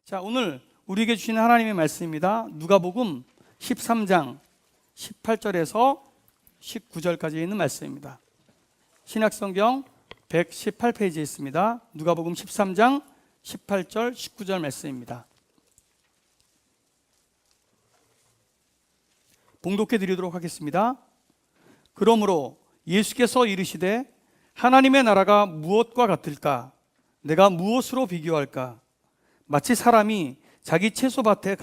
자, 오늘 우리에게 주신 하나님의 말씀입니다. 누가복음 13장 18절에서 19절까지 있는 말씀입니다. 신약성경 118페이지에 있습니다. 누가복음 13장 18절 19절 말씀입니다. 봉독해 드리도록 하겠습니다. 그러므로 예수께서 이르시되 하나님의 나라가 무엇과 같을까? 내가 무엇으로 비교할까? 마치 사람이 자기 채소밭에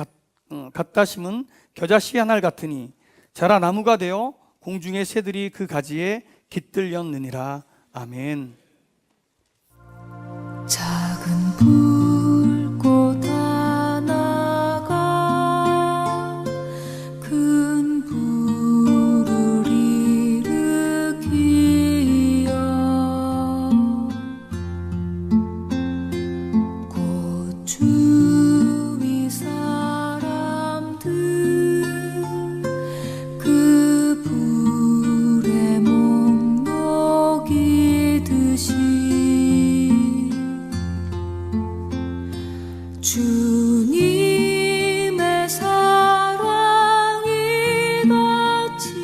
갖다 심은 겨자씨 한 알 같으니 자라 나무가 되어 공중의 새들이 그 가지에 깃들였느니라. 아멘. 작은 불꽃 하나가 큰 불을 일으키어 곧 주위 사람들 그 불에 몸 녹이듯이 주님의 사랑이 같이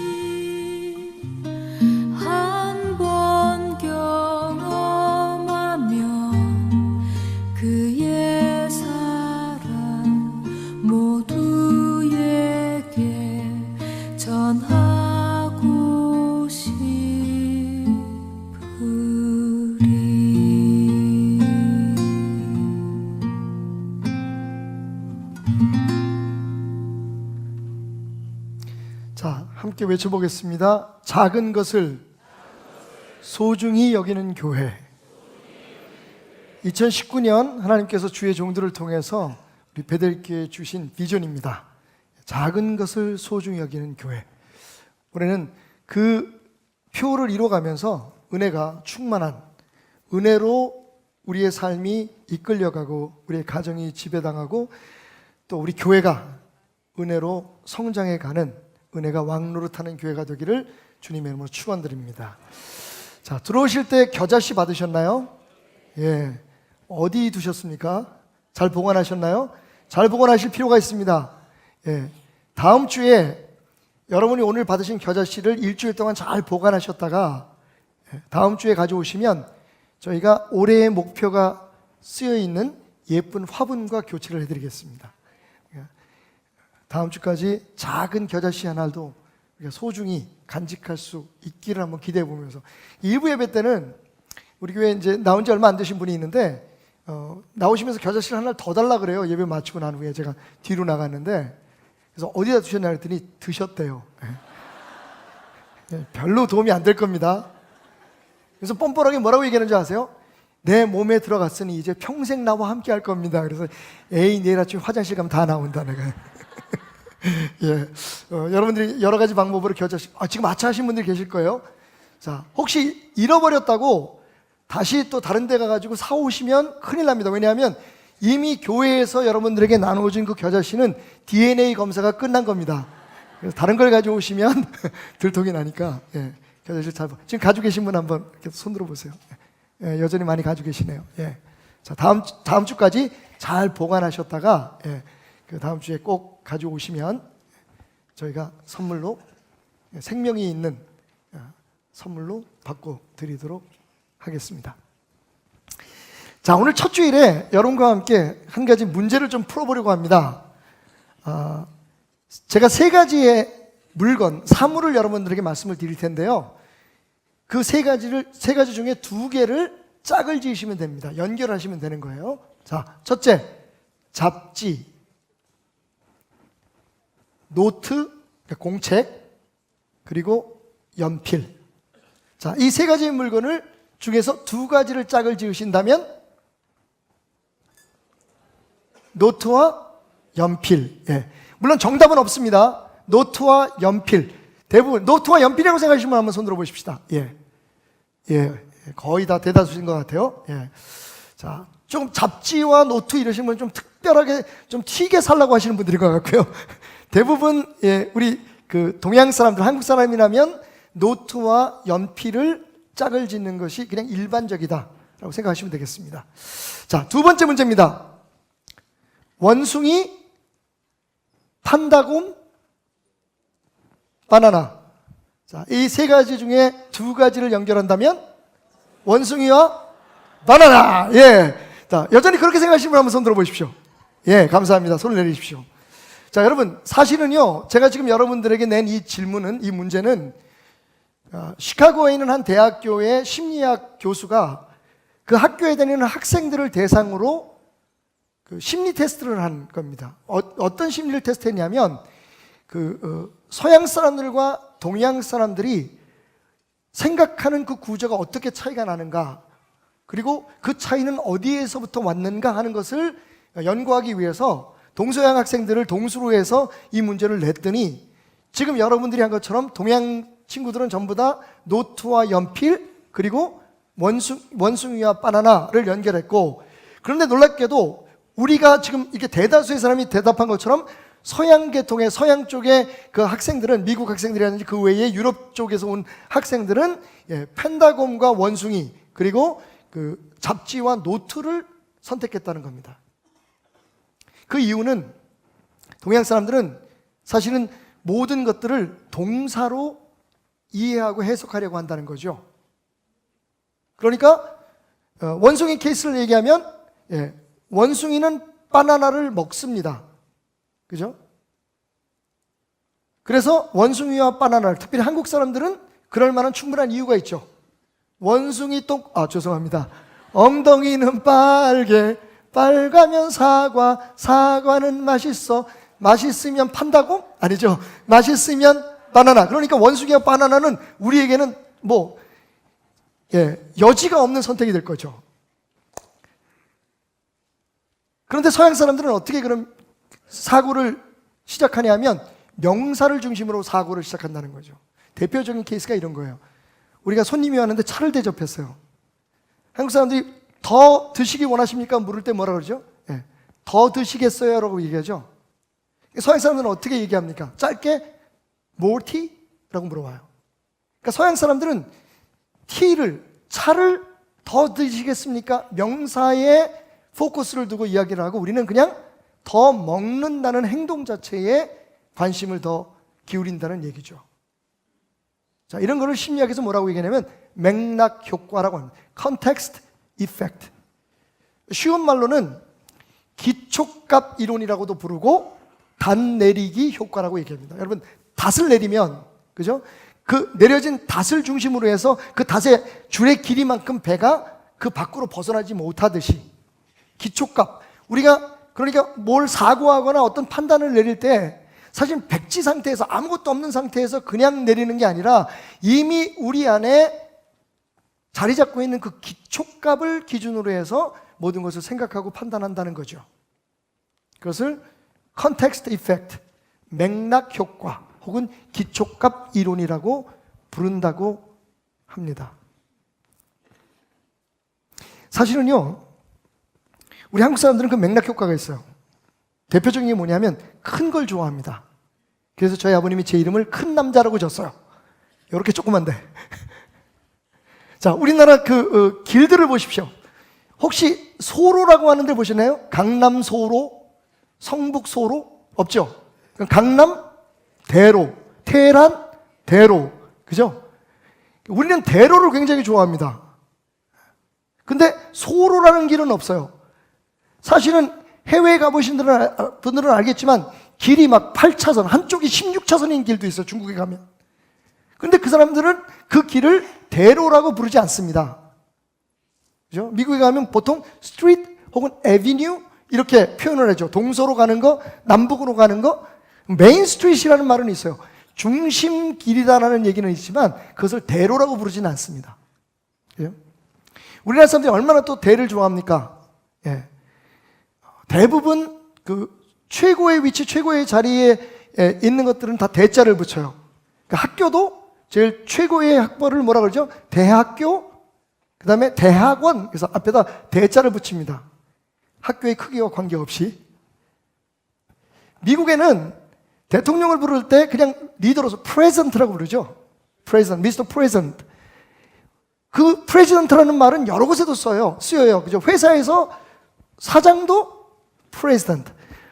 한 번 경험하면 그의 사랑 모두에게 전하고 싶으리. 자, 함께 외쳐보겠습니다. 작은 것을 소중히 여기는 교회. 2019년 하나님께서 주의 종들을 통해서 우리 베델교회에 주신 비전입니다. 작은 것을 소중히 여기는 교회. 올해는 그 표를 이뤄가면서 은혜가 충만한, 은혜로 우리의 삶이 이끌려가고 우리의 가정이 지배당하고 또 우리 교회가 은혜로 성장해가는, 은혜가 왕노릇하는 교회가 되기를 주님의 이름으로 축원드립니다. 자, 들어오실 때 겨자씨 받으셨나요? 예, 어디 두셨습니까? 잘 보관하셨나요? 잘 보관하실 필요가 있습니다. 예, 다음 주에 여러분이 오늘 받으신 겨자씨를 일주일 동안 잘 보관하셨다가 다음 주에 가져오시면 저희가 올해의 목표가 쓰여 있는 예쁜 화분과 교체를 해드리겠습니다. 다음 주까지 작은 겨자씨 하나도 우리가 소중히 간직할 수 있기를 한번 기대해 보면서, 일부 예배 때는 우리 교회 이제 나온 지 얼마 안 되신 분이 있는데 나오시면서 겨자씨를 하나 더 달라 그래요. 예배 마치고 난 후에 제가 뒤로 나갔는데, 그래서 어디다 두셨냐 그랬더니 드셨대요. 별로 도움이 안 될 겁니다. 그래서 뻔뻔하게 뭐라고 얘기하는지 아세요? 내 몸에 들어갔으니 이제 평생 나와 함께 할 겁니다. 그래서 에이, 내일 아침 화장실 가면 다 나온다 내가. 예, 여러분들이 여러 가지 방법으로 겨자씨, 지금 아차하신 분들 계실 거예요. 자, 혹시 잃어버렸다고 다시 또 다른 데 가가지고 사오시면 큰일 납니다. 왜냐하면 이미 교회에서 여러분들에게 나누어진 그 겨자씨는 DNA 검사가 끝난 겁니다. 그래서 다른 걸 가져오시면 들통이 나니까, 예, 겨자씨 잘, 지금 가지고 계신 분 한번 이렇게 손 들어보세요. 예, 여전히 많이 가지고 계시네요. 예. 자, 다음 주까지 잘 보관하셨다가, 예, 그 다음 주에 꼭 가져오시면 저희가 선물로, 생명이 있는 선물로 바꿔 드리도록 하겠습니다. 자, 오늘 첫 주일에 여러분과 함께 한 가지 문제를 좀 풀어보려고 합니다. 제가 세 가지의 물건, 사물을 여러분들에게 말씀을 드릴 텐데요. 그 세 가지 중에 두 개를 짝을 지으시면 됩니다. 연결하시면 되는 거예요. 자, 첫째, 잡지, 노트, 그러니까 공책, 그리고 연필. 자, 이 세 가지의 물건을 중에서 두 가지를 짝을 지으신다면 노트와 연필. 예. 물론 정답은 없습니다. 노트와 연필. 대부분 노트와 연필이라고 생각하시는 분 한번 손 들어 보십시다. 예. 예. 거의 다 대다수인 것 같아요. 예. 자, 좀 잡지와 노트 이러시는 분 좀 특별하게 좀 튀게 살라고 하시는 분들인 것 같고요. 대부분, 예, 우리 그 동양 사람들, 한국 사람이라면 노트와 연필을 짝을 짓는 것이 그냥 일반적이다라고 생각하시면 되겠습니다. 자, 두 번째 문제입니다. 원숭이, 판다곰, 바나나. 자, 이 세 가지 중에 두 가지를 연결한다면 원숭이와 바나나. 예. 자, 여전히 그렇게 생각하시는 분 한번 손 들어 보십시오. 예, 감사합니다. 손을 내리십시오. 자, 여러분, 사실은요, 제가 지금 여러분들에게 낸 이 질문은, 이 문제는 시카고에 있는 한 대학교의 심리학 교수가 그 학교에 다니는 학생들을 대상으로 그 심리 테스트를 한 겁니다. 어떤 심리를 테스트했냐면 서양 사람들과 동양 사람들이 생각하는 그 구조가 어떻게 차이가 나는가, 그리고 그 차이는 어디에서부터 왔는가 하는 것을 연구하기 위해서 동서양 학생들을 동수로 해서 이 문제를 냈더니, 지금 여러분들이 한 것처럼 동양 친구들은 전부 다 노트와 연필 그리고 원숭이와 바나나를 연결했고, 그런데 놀랍게도 우리가 지금 이렇게 대다수의 사람이 대답한 것처럼 서양 계통의 서양 쪽의 그 학생들은, 미국 학생들이라든지 그 외에 유럽 쪽에서 온 학생들은 펜다곰과 원숭이 그리고 그 잡지와 노트를 선택했다는 겁니다. 그 이유는 동양 사람들은 사실은 모든 것들을 동사로 이해하고 해석하려고 한다는 거죠. 그러니까 원숭이 케이스를 얘기하면 원숭이는 바나나를 먹습니다. 그죠? 그래서 원숭이와 바나나를, 특별히 한국 사람들은 그럴 만한 충분한 이유가 있죠. 원숭이 죄송합니다. 엉덩이는 빨개, 빨가면 사과, 사과는 맛있어, 맛있으면 판다고? 아니죠. 맛있으면 바나나. 그러니까 원숭이와 바나나는 우리에게는 여지가 없는 선택이 될 거죠. 그런데 서양 사람들은 어떻게 그럼 사고를 시작하냐면 명사를 중심으로 사고를 시작한다는 거죠. 대표적인 케이스가 이런 거예요. 우리가 손님이 왔는데 차를 대접했어요. 한국 사람들이 더 드시기 원하십니까? 물을 때 뭐라 그러죠? 더 드시겠어요? 라고 얘기하죠. 서양 사람들은 어떻게 얘기합니까? 짧게 more tea? 라고 물어봐요. 그러니까 서양 사람들은 차를 더 드시겠습니까? 명사에 포커스를 두고 이야기를 하고, 우리는 그냥 더 먹는다는 행동 자체에 관심을 더 기울인다는 얘기죠. 자, 이런 거를 심리학에서 뭐라고 얘기하냐면 맥락 효과라고 합니다. context effect. 쉬운 말로는 기초값 이론이라고도 부르고 단 내리기 효과라고 얘기합니다. 여러분, 닷을 내리면, 그죠? 그 내려진 닷을 중심으로 해서 그 닷의 줄의 길이만큼 배가 그 밖으로 벗어나지 못하듯이 기초값, 우리가 그러니까 뭘 사고하거나 어떤 판단을 내릴 때 사실 백지 상태에서, 아무것도 없는 상태에서 그냥 내리는 게 아니라 이미 우리 안에 자리 잡고 있는 그 기초값을 기준으로 해서 모든 것을 생각하고 판단한다는 거죠. 그것을 context effect, 맥락 효과 혹은 기초값 이론이라고 부른다고 합니다. 사실은요, 우리 한국 사람들은 그 맥락 효과가 있어요. 대표적인 게 뭐냐면 큰 걸 좋아합니다. 그래서 저희 아버님이 제 이름을 큰 남자라고 졌어요. 이렇게 조그만데. 자, 우리나라 그 길들을 보십시오. 혹시 소로라고 하는 데 보시나요? 강남 소로, 성북 소로? 없죠? 강남 대로, 테헤란 대로, 그죠? 우리는 대로를 굉장히 좋아합니다. 근데 소로라는 길은 없어요. 사실은 해외에 가보신 분들은 알겠지만 길이 막 8차선, 한쪽이 16차선인 길도 있어요, 중국에 가면. 근데 그 사람들은 그 길을 대로라고 부르지 않습니다. 그죠? 미국에 가면 보통 스트리트 혹은 에비뉴 이렇게 표현을 하죠. 동서로 가는 거, 남북으로 가는 거. 메인 스트리트라는 말은 있어요. 중심 길이다라는 얘기는 있지만 그것을 대로라고 부르지는 않습니다. 그죠? 우리나라 사람들이 얼마나 또 대를 좋아합니까? 예. 대부분 그 최고의 위치, 최고의 자리에 있는 것들은 다 대자를 붙여요. 그러니까 학교도 제일 최고의 학벌을 뭐라 그러죠? 대학교, 그 다음에 대학원. 그래서 앞에다 대자를 붙입니다. 학교의 크기와 관계없이. 미국에는 대통령을 부를 때 그냥 리더로서 프레젠트라고 부르죠. 프레젠트, 미스터 프레젠트. 그 프레젠트라는 말은 여러 곳에도 쓰여요. 그죠? 회사에서 사장도 프레젠트.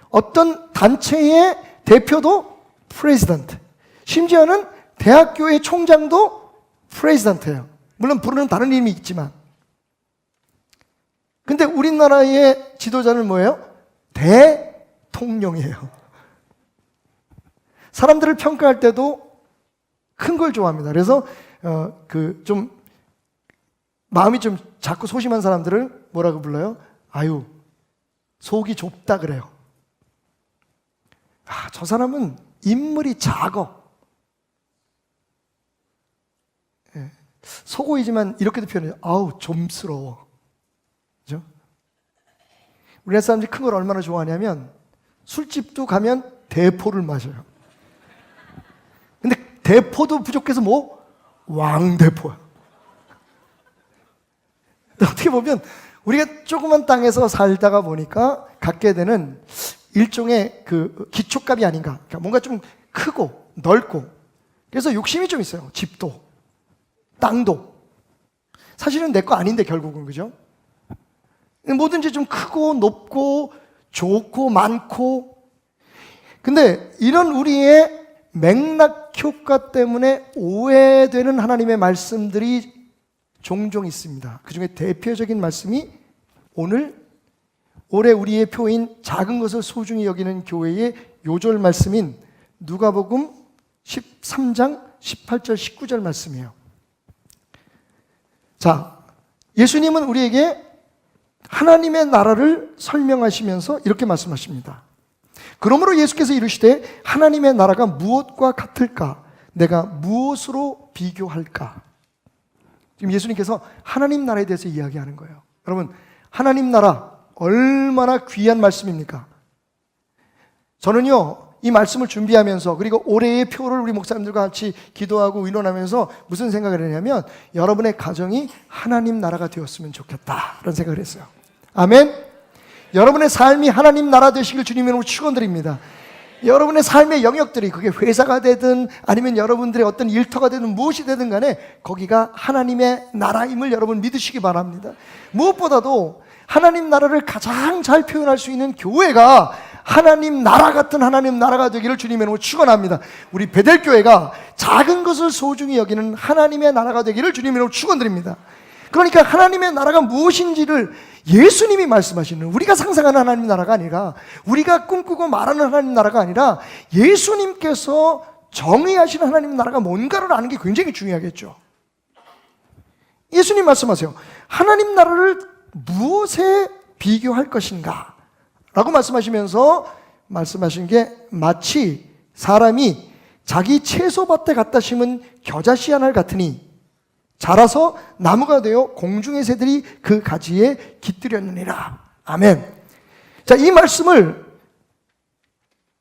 어떤 단체의 대표도 프레지던트, 심지어는 대학교의 총장도 프레지던트예요. 물론 부르는 다른 이름이 있지만. 근데 우리나라의 지도자는 뭐예요? 대통령이에요. 사람들을 평가할 때도 큰 걸 좋아합니다. 그래서 좀 마음이 좀 작고 소심한 사람들을 뭐라고 불러요? 아유, 속이 좁다 그래요. 아, 저 사람은 인물이 작어. 예. 속어이지만 이렇게도 표현해요. 아우, 좀스러워. 그죠? 우리나라 사람들이 큰 걸 얼마나 좋아하냐면 술집도 가면 대포를 마셔요. 근데 대포도 부족해서 뭐? 왕대포야. 어떻게 보면 우리가 조그만 땅에서 살다가 보니까 갖게 되는 일종의 그 기초값이 아닌가. 그러니까 뭔가 좀 크고 넓고, 그래서 욕심이 좀 있어요. 집도, 땅도. 사실은 내 거 아닌데 결국은, 그죠? 뭐든지 좀 크고 높고 좋고 많고. 근데 이런 우리의 맥락 효과 때문에 오해되는 하나님의 말씀들이 종종 있습니다. 그 중에 대표적인 말씀이 올해 우리의 표인 작은 것을 소중히 여기는 교회의 요절 말씀인 누가복음 13장 18절 19절 말씀이에요. 자, 예수님은 우리에게 하나님의 나라를 설명하시면서 이렇게 말씀하십니다. 그러므로 예수께서 이르시되 하나님의 나라가 무엇과 같을까? 내가 무엇으로 비교할까? 지금 예수님께서 하나님 나라에 대해서 이야기하는 거예요. 여러분, 하나님 나라 얼마나 귀한 말씀입니까? 저는요, 이 말씀을 준비하면서, 그리고 올해의 표를 우리 목사님들과 같이 기도하고 의논하면서 무슨 생각을 했냐면, 여러분의 가정이 하나님 나라가 되었으면 좋겠다, 그런 생각을 했어요. 아멘. 여러분의 삶이 하나님 나라 되시길 주님으로 축원드립니다. 여러분의 삶의 영역들이, 그게 회사가 되든 아니면 여러분들의 어떤 일터가 되든 무엇이 되든 간에 거기가 하나님의 나라임을 여러분 믿으시기 바랍니다. 무엇보다도 하나님 나라를 가장 잘 표현할 수 있는 교회가 하나님 나라 같은 하나님 나라가 되기를 주님의 이름으로 축원합니다. 우리 베델교회가 작은 것을 소중히 여기는 하나님의 나라가 되기를 주님의 이름으로 축원드립니다. 그러니까 하나님의 나라가 무엇인지를 예수님이 말씀하시는, 우리가 상상하는 하나님 나라가 아니라, 우리가 꿈꾸고 말하는 하나님 나라가 아니라 예수님께서 정의하시는 하나님 나라가 뭔가를 아는 게 굉장히 중요하겠죠. 예수님 말씀하세요. 하나님 나라를 무엇에 비교할 것인가? 라고 말씀하시면서 말씀하신 게 마치 사람이 자기 채소밭에 갖다 심은 겨자씨 하나를 같으니 자라서 나무가 되어 공중의 새들이 그 가지에 깃들였느니라. 아멘. 자, 이 말씀을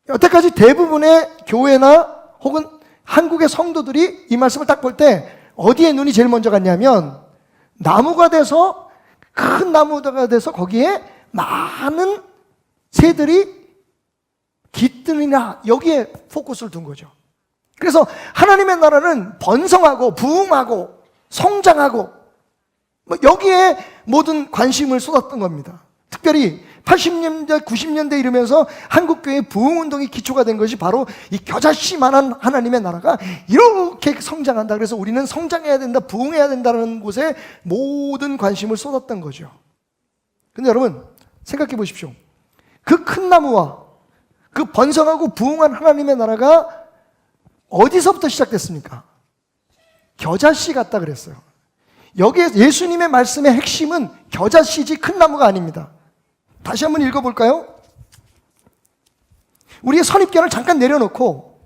여태까지 대부분의 교회나 혹은 한국의 성도들이 이 말씀을 딱 볼 때 어디에 눈이 제일 먼저 갔냐면, 나무가 돼서, 큰 나무가 돼서 거기에 많은 새들이 깃드니라, 여기에 포커스를 둔 거죠. 그래서 하나님의 나라는 번성하고 부흥하고 성장하고 여기에 모든 관심을 쏟았던 겁니다. 특별히 80년대, 90년대 이르면서 한국교회의 부흥운동이 기초가 된 것이 바로 이 겨자씨만한 하나님의 나라가 이렇게 성장한다. 그래서 우리는 성장해야 된다, 부흥해야 된다는 곳에 모든 관심을 쏟았던 거죠. 근데 여러분, 생각해 보십시오. 그 큰 나무와 그 번성하고 부흥한 하나님의 나라가 어디서부터 시작됐습니까? 겨자씨 같다 그랬어요. 여기에 예수님의 말씀의 핵심은 겨자씨지 큰 나무가 아닙니다. 다시 한번 읽어볼까요? 우리의 선입견을 잠깐 내려놓고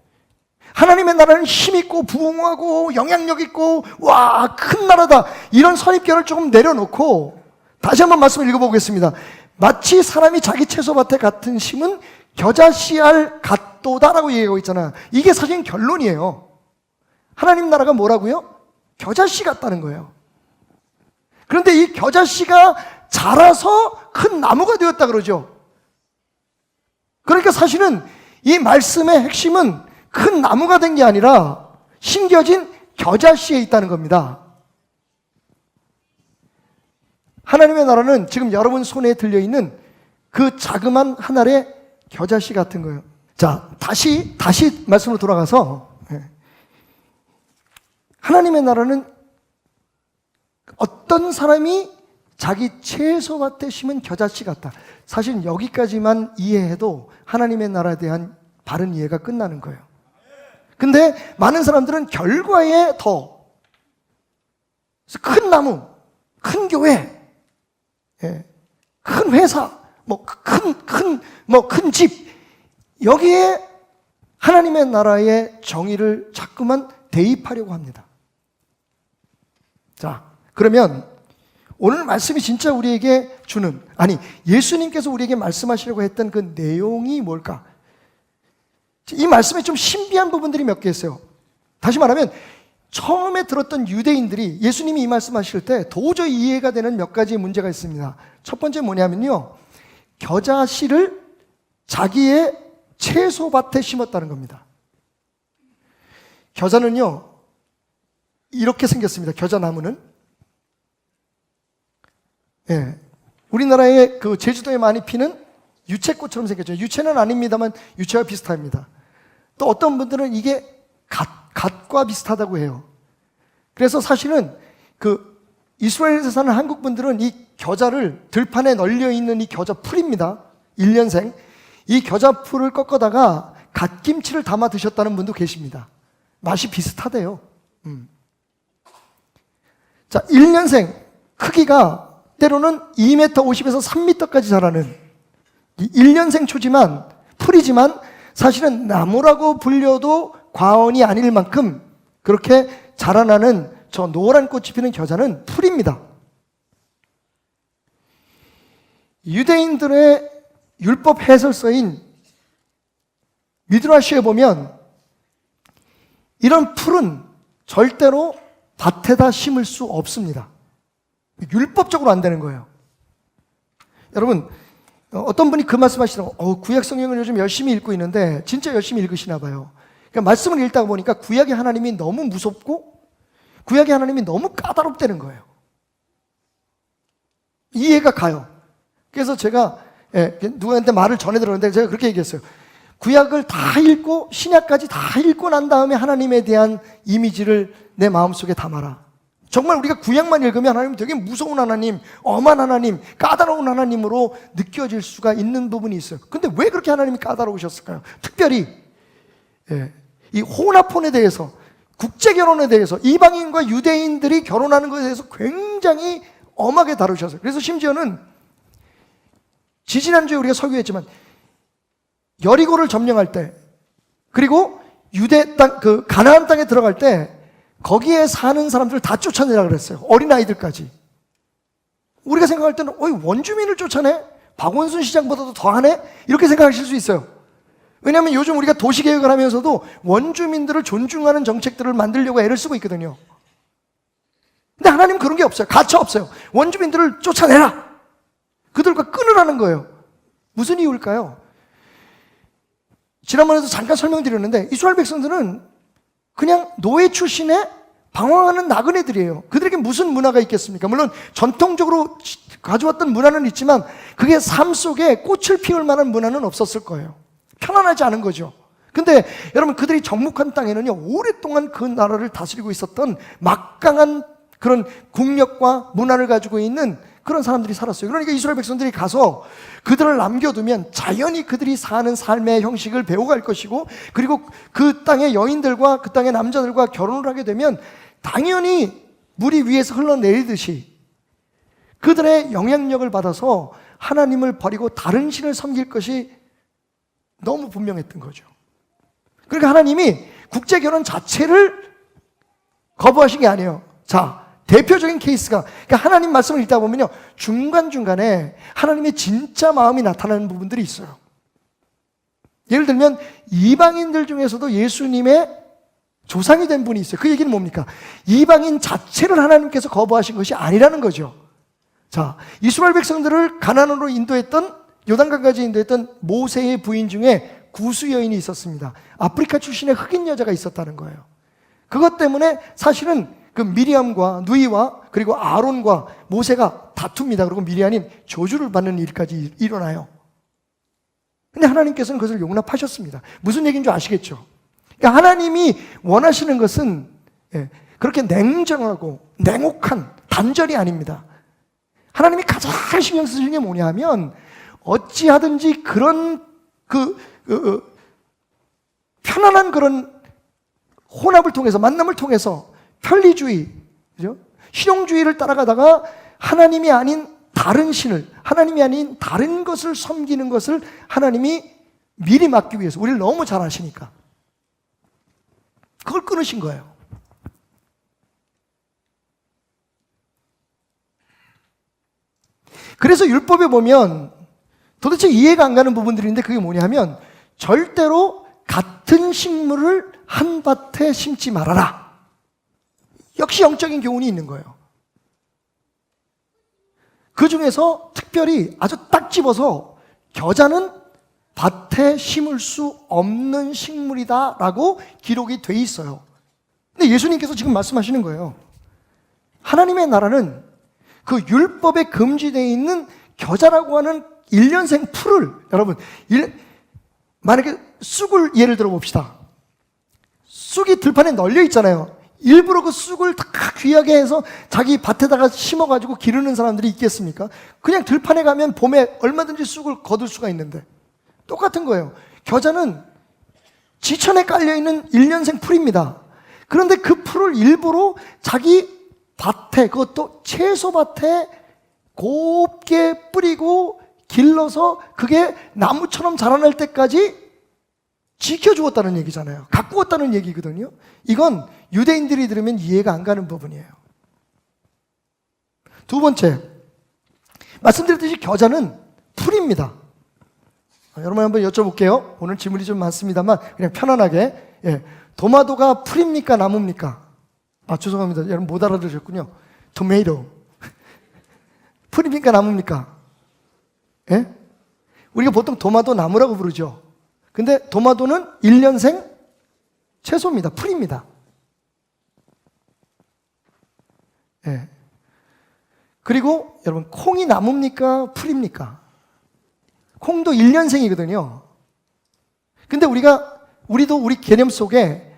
하나님의 나라는 힘있고 부흥하고 영향력 있고 와, 큰 나라다, 이런 선입견을 조금 내려놓고 다시 한번 말씀을 읽어보겠습니다. 마치 사람이 자기 채소밭에 같은 심은 겨자씨알 같도다라고 얘기하고 있잖아. 이게 사실 결론이에요. 하나님 나라가 뭐라고요? 겨자씨 같다는 거예요. 그런데 이 겨자씨가 자라서 큰 나무가 되었다 그러죠. 그러니까 사실은 이 말씀의 핵심은 큰 나무가 된 게 아니라 심겨진 겨자씨에 있다는 겁니다. 하나님의 나라는 지금 여러분 손에 들려있는 그 자그만 한 알의 겨자씨 같은 거예요. 자, 다시 말씀으로 돌아가서 하나님의 나라는 어떤 사람이 자기 채소밭에 심은 겨자씨 같다. 사실 여기까지만 이해해도 하나님의 나라에 대한 바른 이해가 끝나는 거예요. 근데 많은 사람들은 결과에 더 큰 나무, 큰 교회, 큰 회사, 큰 집, 여기에 하나님의 나라의 정의를 자꾸만 대입하려고 합니다. 자, 그러면 오늘 말씀이 진짜 우리에게 주는, 아니, 예수님께서 우리에게 말씀하시려고 했던 그 내용이 뭘까? 이 말씀에 좀 신비한 부분들이 몇 개 있어요. 다시 말하면 처음에 들었던 유대인들이 예수님이 이 말씀하실 때 도저히 이해가 되는 몇 가지 문제가 있습니다. 첫 번째 뭐냐면요, 겨자씨를 자기의 채소밭에 심었다는 겁니다. 겨자는요 이렇게 생겼습니다. 겨자나무는 우리나라의 그 제주도에 많이 피는 유채꽃처럼 생겼죠. 유채는 아닙니다만 유채와 비슷합니다. 또 어떤 분들은 이게 갓과 비슷하다고 해요. 그래서 사실은 그 이스라엘에서 사는 한국 분들은 이 겨자를 들판에 널려 있는 이 겨자 풀입니다. 1년생. 이 겨자 풀을 꺾어다가 갓김치를 담아 드셨다는 분도 계십니다. 맛이 비슷하대요. 자, 1년생 크기가 때로는 2m 50에서 3m까지 자라는 1년생 초지만 풀이지만 사실은 나무라고 불려도 과언이 아닐 만큼 그렇게 자라나는 저 노란 꽃이 피는 겨자는 풀입니다. 유대인들의 율법 해설서인 미드라시에 보면 이런 풀은 절대로 밭에다 심을 수 없습니다. 율법적으로 안 되는 거예요. 여러분, 어떤 분이 그 말씀 하시더라고요. 구약 성경을 요즘 열심히 읽고 있는데 진짜 열심히 읽으시나 봐요. 그러니까 말씀을 읽다 보니까 구약의 하나님이 너무 무섭고 구약의 하나님이 너무 까다롭다는 거예요. 이해가 가요. 그래서 제가 누구한테 말을 전해 들었는데 제가 그렇게 얘기했어요. 구약을 다 읽고 신약까지 다 읽고 난 다음에 하나님에 대한 이미지를 내 마음속에 담아라. 정말 우리가 구약만 읽으면 하나님 되게 무서운 하나님, 엄한 하나님, 까다로운 하나님으로 느껴질 수가 있는 부분이 있어요. 근데 왜 그렇게 하나님이 까다로우셨을까요? 특별히 이 혼합혼에 대해서, 국제결혼에 대해서, 이방인과 유대인들이 결혼하는 것에 대해서 굉장히 엄하게 다루셨어요. 그래서 심지어는 지지난주에 우리가 설교했지만 여리고를 점령할 때, 그리고 유대 땅, 그 가나안 땅에 들어갈 때 거기에 사는 사람들을 다 쫓아내라 그랬어요. 어린아이들까지. 우리가 생각할 때는 원주민을 쫓아내? 박원순 시장보다도 더하네? 이렇게 생각하실 수 있어요. 왜냐하면 요즘 우리가 도시개혁을 하면서도 원주민들을 존중하는 정책들을 만들려고 애를 쓰고 있거든요. 근데 하나님은 그런 게 없어요. 가차 없어요. 원주민들을 쫓아내라. 그들과 끊으라는 거예요. 무슨 이유일까요? 지난번에도 잠깐 설명드렸는데 이스라엘 백성들은 그냥 노예 출신의 방황하는 나그네들이에요. 그들에게 무슨 문화가 있겠습니까? 물론 전통적으로 가져왔던 문화는 있지만 그게 삶 속에 꽃을 피울 만한 문화는 없었을 거예요. 편안하지 않은 거죠. 근데 여러분, 그들이 정복한 땅에는요 오랫동안 그 나라를 다스리고 있었던 막강한 그런 국력과 문화를 가지고 있는 그런 사람들이 살았어요. 그러니까 이스라엘 백성들이 가서 그들을 남겨두면 자연히 그들이 사는 삶의 형식을 배워갈 것이고, 그리고 그 땅의 여인들과 그 땅의 남자들과 결혼을 하게 되면 당연히 물이 위에서 흘러내리듯이 그들의 영향력을 받아서 하나님을 버리고 다른 신을 섬길 것이 너무 분명했던 거죠. 그러니까 하나님이 국제결혼 자체를 거부하신 게 아니에요. 자, 대표적인 케이스가, 그러니까 하나님 말씀을 읽다 보면요 중간중간에 하나님의 진짜 마음이 나타나는 부분들이 있어요. 예를 들면 이방인들 중에서도 예수님의 조상이 된 분이 있어요. 그 얘기는 뭡니까? 이방인 자체를 하나님께서 거부하신 것이 아니라는 거죠. 자, 이스라엘 백성들을 가나안으로 인도했던, 요단강까지 인도했던 모세의 부인 중에 구스 여인이 있었습니다. 아프리카 출신의 흑인 여자가 있었다는 거예요. 그것 때문에 사실은 그 미리암과 누이와 그리고 아론과 모세가 다툽니다. 그리고 미리암이 저주를 받는 일까지 일어나요. 근데 하나님께서는 그것을 용납하셨습니다. 무슨 얘기인 줄 아시겠죠? 그러니까 하나님이 원하시는 것은 그렇게 냉정하고 냉혹한 단절이 아닙니다. 하나님이 가장 신경 쓰시는 게 뭐냐 하면 어찌하든지 그런 편안한 그런 혼합을 통해서, 만남을 통해서 편리주의, 그죠? 실용주의를 따라가다가 하나님이 아닌 다른 신을, 하나님이 아닌 다른 것을 섬기는 것을 하나님이 미리 막기 위해서, 우리를 너무 잘 아시니까 그걸 끊으신 거예요. 그래서 율법에 보면 도대체 이해가 안 가는 부분들인데 그게 뭐냐면 절대로 같은 식물을 한 밭에 심지 말아라. 역시 영적인 교훈이 있는 거예요. 그 중에서 특별히 아주 딱 집어서 겨자는 밭에 심을 수 없는 식물이다라고 기록이 돼 있어요. 근데 예수님께서 지금 말씀하시는 거예요. 하나님의 나라는 그 율법에 금지되어 있는 겨자라고 하는 1년생 풀을, 여러분, 만약에 쑥을 예를 들어 봅시다. 쑥이 들판에 널려 있잖아요. 일부러 그 쑥을 다 귀하게 해서 자기 밭에다가 심어가지고 기르는 사람들이 있겠습니까? 그냥 들판에 가면 봄에 얼마든지 쑥을 거둘 수가 있는데 똑같은 거예요. 겨자는 지천에 깔려있는 1년생 풀입니다. 그런데 그 풀을 일부러 자기 밭에, 그것도 채소밭에 곱게 뿌리고 길러서 그게 나무처럼 자라날 때까지 지켜주었다는 얘기잖아요. 가꾸었다는 얘기거든요. 이건 유대인들이 들으면 이해가 안 가는 부분이에요. 두 번째, 말씀드렸듯이 겨자는 풀입니다. 여러분 한번 여쭤볼게요. 오늘 질문이 좀 많습니다만 그냥 편안하게. 도마도가 풀입니까 나무입니까? 죄송합니다. 여러분 못 알아들으셨군요. 토마토. 풀입니까 나무입니까? 우리가 보통 도마도 나무라고 부르죠. 근데 도마도는 1년생 채소입니다. 풀입니다. 그리고 여러분 콩이 나무입니까? 풀입니까? 콩도 1년생이거든요. 근데 우리도 우리 개념 속에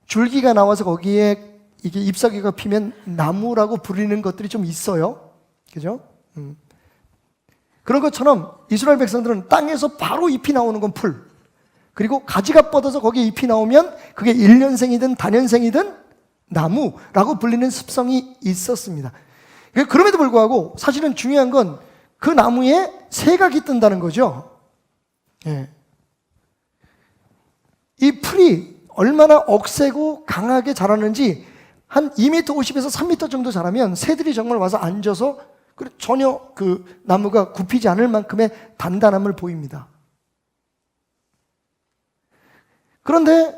줄기가 나와서 거기에 이게 잎사귀가 피면 나무라고 부르는 것들이 좀 있어요. 그죠? 그런 것처럼 이스라엘 백성들은 땅에서 바로 잎이 나오는 건 풀. 그리고 가지가 뻗어서 거기에 잎이 나오면 그게 1년생이든 단연생이든 나무라고 불리는 습성이 있었습니다. 그럼에도 불구하고 사실은 중요한 건 그 나무에 새가 깃든다는 거죠. 이 풀이 얼마나 억세고 강하게 자라는지 한 2m 50에서 3m 정도 자라면 새들이 정말 와서 앉아서 전혀 그 나무가 굽히지 않을 만큼의 단단함을 보입니다. 그런데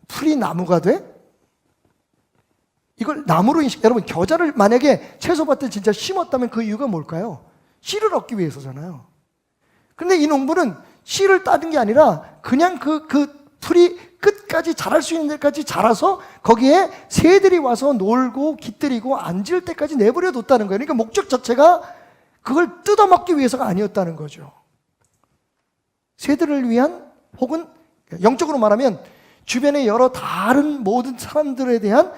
풀이 나무가 돼? 이걸 나무로 여러분 겨자를 만약에 채소밭에 진짜 심었다면 그 이유가 뭘까요? 씨를 얻기 위해서잖아요. 그런데 이 농부는 씨를 따는 게 아니라 그냥 그 풀이 끝까지 자랄 수 있는 데까지 자라서 거기에 새들이 와서 놀고 깃들이고 앉을 때까지 내버려 뒀다는 거예요. 그러니까 목적 자체가 그걸 뜯어먹기 위해서가 아니었다는 거죠. 새들을 위한, 혹은 영적으로 말하면 주변의 여러 다른 모든 사람들에 대한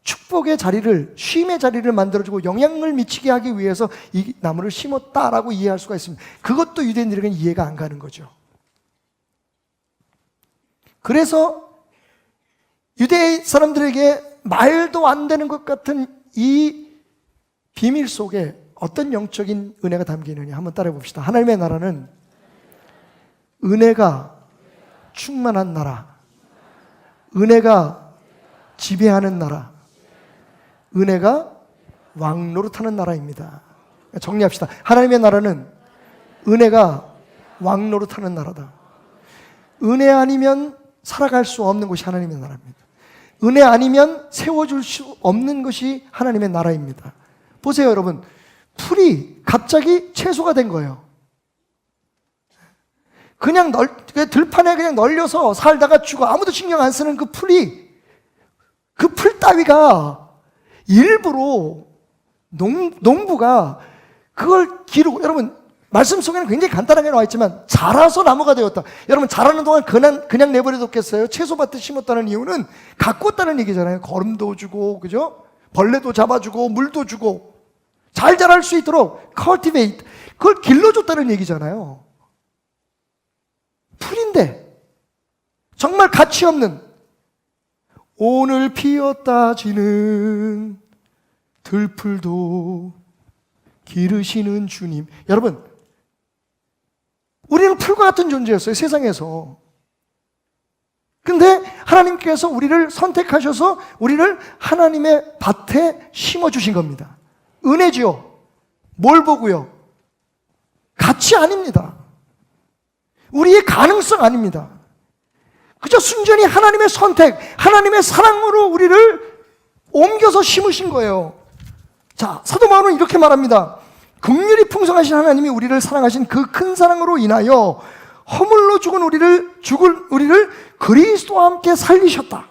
축복의 자리를, 쉼의 자리를 만들어주고 영향을 미치게 하기 위해서 이 나무를 심었다라고 이해할 수가 있습니다. 그것도 유대인들에게는 이해가 안 가는 거죠. 그래서 유대 사람들에게 말도 안 되는 것 같은 이 비밀 속에 어떤 영적인 은혜가 담기느냐 한번 따라해 봅시다. 하나님의 나라는 은혜가 충만한 나라, 은혜가 지배하는 나라, 은혜가 왕노릇하는 나라입니다. 정리합시다. 하나님의 나라는 은혜가 왕노릇하는 나라다. 은혜 아니면 살아갈 수 없는 곳이 하나님의 나라입니다. 은혜 아니면 세워줄 수 없는 것이 하나님의 나라입니다. 보세요 여러분, 풀이 갑자기 채소가 된 거예요. 그냥 들판에 그냥 널려서 살다가 죽어 아무도 신경 안 쓰는 그 풀이, 그 풀 따위가 일부러 농부가 그걸 기르고, 여러분 말씀 속에는 굉장히 간단하게 나와 있지만 자라서 나무가 되었다. 여러분 자라는 동안 그냥 내버려뒀겠어요? 채소밭에 심었다는 이유는 가꾸었다는 얘기잖아요. 거름도 주고, 그죠? 벌레도 잡아주고 물도 주고 잘 자랄 수 있도록 cultivate, 그걸 길러줬다는 얘기잖아요. 풀인데 정말 가치 없는, 오늘 피었다 지는 들풀도 기르시는 주님. 여러분, 우리는 풀과 같은 존재였어요, 세상에서. 근데 하나님께서 우리를 선택하셔서 우리를 하나님의 밭에 심어주신 겁니다. 은혜지요. 뭘 보고요? 가치 아닙니다. 우리의 가능성 아닙니다. 그저 순전히 하나님의 선택, 하나님의 사랑으로 우리를 옮겨서 심으신 거예요. 자, 사도 바울은 이렇게 말합니다. 긍휼이 풍성하신 하나님이 우리를 사랑하신 그 큰 사랑으로 인하여 허물로 죽은 우리를 그리스도와 함께 살리셨다.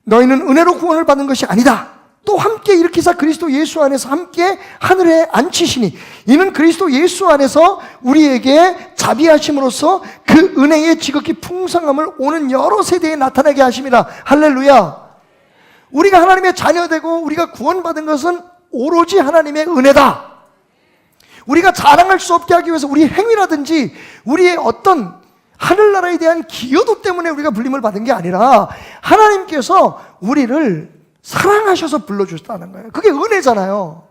너희는 은혜로 구원을 받은 것이 아니다. 또 함께 일으키사 그리스도 예수 안에서 함께 하늘에 앉히시니 이는 그리스도 예수 안에서 우리에게 자비하심으로써 그 은혜의 지극히 풍성함을 오는 여러 세대에 나타나게 하심이라. 할렐루야. 우리가 하나님의 자녀되고 우리가 구원받은 것은 오로지 하나님의 은혜다. 우리가 자랑할 수 없게 하기 위해서 우리 행위라든지 우리의 어떤 하늘나라에 대한 기여도 때문에 우리가 불림을 받은 게 아니라 하나님께서 우리를 사랑하셔서 불러주셨다는 거예요. 그게 은혜잖아요.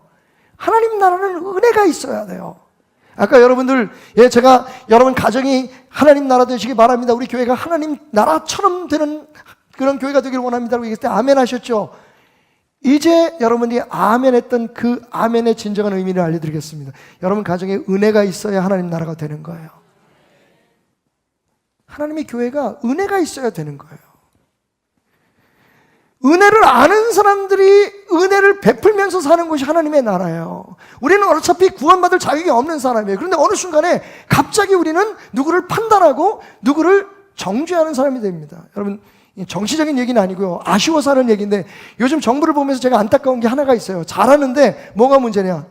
하나님 나라는 은혜가 있어야 돼요. 아까 여러분들, 제가 여러분 가정이 하나님 나라 되시기 바랍니다. 우리 교회가 하나님 나라처럼 되는 그런 교회가 되기를 원합니다라고 얘기했을 때 아멘 하셨죠. 이제 여러분이 아멘 했던 그 아멘의 진정한 의미를 알려드리겠습니다. 여러분 가정에 은혜가 있어야 하나님 나라가 되는 거예요. 하나님의 교회가 은혜가 있어야 되는 거예요. 은혜를 아는 사람들이 은혜를 베풀면서 사는 것이 하나님의 나라예요. 우리는 어차피 구원받을 자격이 없는 사람이에요. 그런데 어느 순간에 갑자기 우리는 누구를 판단하고 누구를 정죄하는 사람이 됩니다. 여러분, 정치적인 얘기는 아니고요, 아쉬워서 하는 얘기인데 요즘 정부를 보면서 제가 안타까운 게 하나가 있어요. 잘하는데 뭐가 문제냐,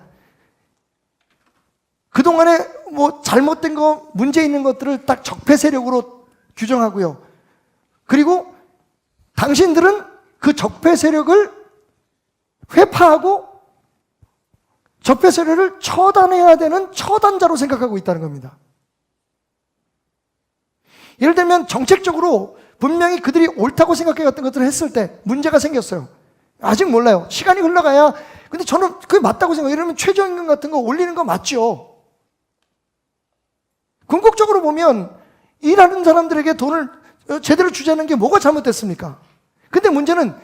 그동안에 뭐 잘못된 거, 문제 있는 것들을 딱 적폐 세력으로 규정하고요, 그리고 당신들은 그 적폐 세력을 회파하고 적폐 세력을 처단해야 되는 처단자로 생각하고 있다는 겁니다. 예를 들면 정책적으로 분명히 그들이 옳다고 생각해왔던 것들을 했을 때 문제가 생겼어요. 아직 몰라요. 시간이 흘러가야. 근데 저는 그게 맞다고 생각해요. 예를 들면 최저임금 같은 거 올리는 거 맞죠. 궁극적으로 보면 일하는 사람들에게 돈을 제대로 주자는 게 뭐가 잘못됐습니까? 근데 문제는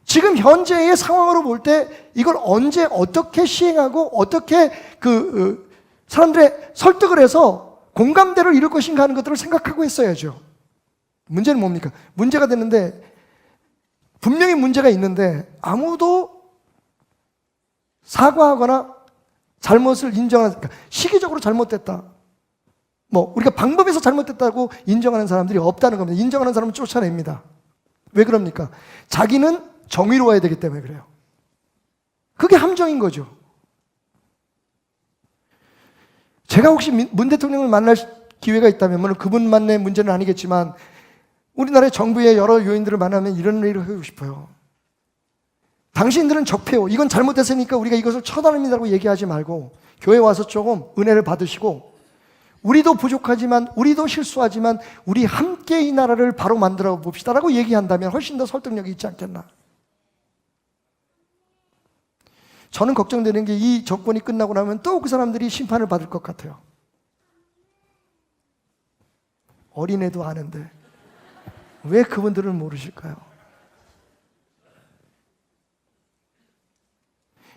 지금 현재의 상황으로 볼 때 이걸 언제 어떻게 시행하고 어떻게 사람들의 설득을 해서 공감대를 이룰 것인가 하는 것들을 생각하고 했어야죠. 문제는 뭡니까? 문제가 됐는데, 분명히 문제가 있는데 아무도 사과하거나 잘못을 인정하는, 그러니까 시기적으로 잘못됐다, 뭐 우리가 방법에서 잘못됐다고 인정하는 사람들이 없다는 겁니다. 인정하는 사람은 쫓아냅니다. 왜 그럽니까? 자기는 정의로워야 되기 때문에 그래요. 그게 함정인 거죠. 제가 혹시 문 대통령을 만날 기회가 있다면, 물론 그분만의 문제는 아니겠지만 우리나라의 정부의 여러 요인들을 만나면 이런 얘기를 하고 싶어요. 당신들은 적폐요, 이건 잘못됐으니까 우리가 이것을 처단합니다라고 얘기하지 말고 교회 와서 조금 은혜를 받으시고, 우리도 부족하지만 우리도 실수하지만 우리 함께 이 나라를 바로 만들어 봅시다라고 얘기한다면 훨씬 더 설득력이 있지 않겠나. 저는 걱정되는 게 이 정권이 끝나고 나면 또 그 사람들이 심판을 받을 것 같아요. 어린애도 아는데 왜 그분들을 모르실까요?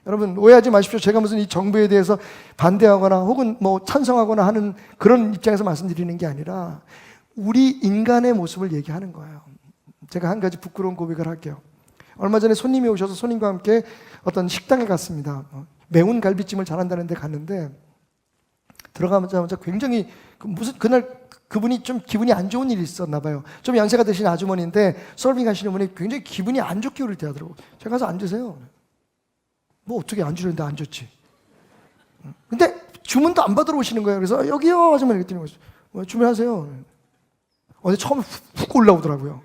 여러분 오해하지 마십시오. 제가 무슨 이 정부에 대해서 반대하거나 혹은 뭐 찬성하거나 하는 그런 입장에서 말씀드리는 게 아니라 우리 인간의 모습을 얘기하는 거예요. 제가 한 가지 부끄러운 고백을 할게요. 얼마 전에 손님이 오셔서 손님과 함께 어떤 식당에 갔습니다. 매운 갈비찜을 잘한다는 데 갔는데 들어가자마자 굉장히 무슨 그날 그분이 좀 기분이 안 좋은 일이 있었나 봐요. 좀 연세가 드신 아주머니인데 서빙 하시는 분이 굉장히 기분이 안 좋게 그럴 때 하더라고요. 제가 가서 앉으세요. 뭐 어떻게 앉으려는데 앉았지. 근데 주문도 안 받으러 오시는 거예요. 그래서 여기요 하지만 이랬더니 주문하세요. 어제 처음에 훅 올라오더라고요.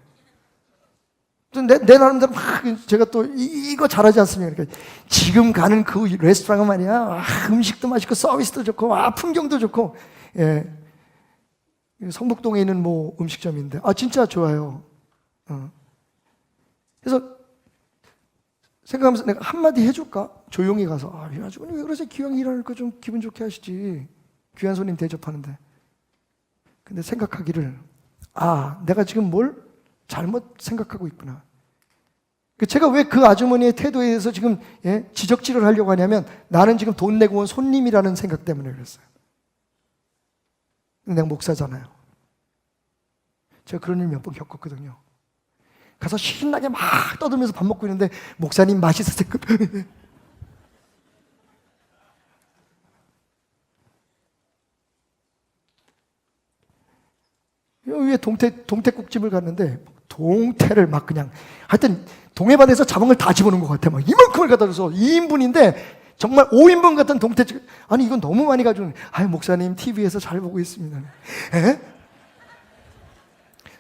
내 나름대로 막 제가 또 이거 잘하지 않습니까? 그러니까 지금 가는 그 레스토랑은 말이야, 음식도 맛있고 서비스도 좋고 풍경도 좋고, 예. 성북동에 있는 뭐 음식점인데 진짜 좋아요. 그래서 생각하면서 내가 한마디 해줄까? 조용히 가서 이 아주머니 왜 그러세요? 기왕 일하니까 좀 기분 좋게 하시지. 귀한 손님 대접하는데. 근데 생각하기를 내가 지금 뭘 잘못 생각하고 있구나. 제가 왜 그 아주머니의 태도에 대해서 지금 지적질을 하려고 하냐면 나는 지금 돈 내고 온 손님이라는 생각 때문에 그랬어요. 내가 목사잖아요. 제가 그런 일 몇 번 겪었거든요. 가서 신나게 막 떠들면서 밥 먹고 있는데 목사님 맛있으세요? 위에 동태국집을 갔는데 동태를 막 그냥 하여튼 동해바다에서 잡은 걸 다 집어넣은 것 같아. 막 이만큼을 갖다 줘서 2인분인데 정말 5인분 같은 동태집. 아니 이건 너무 많이 가지고. 목사님 TV에서 잘 보고 있습니다.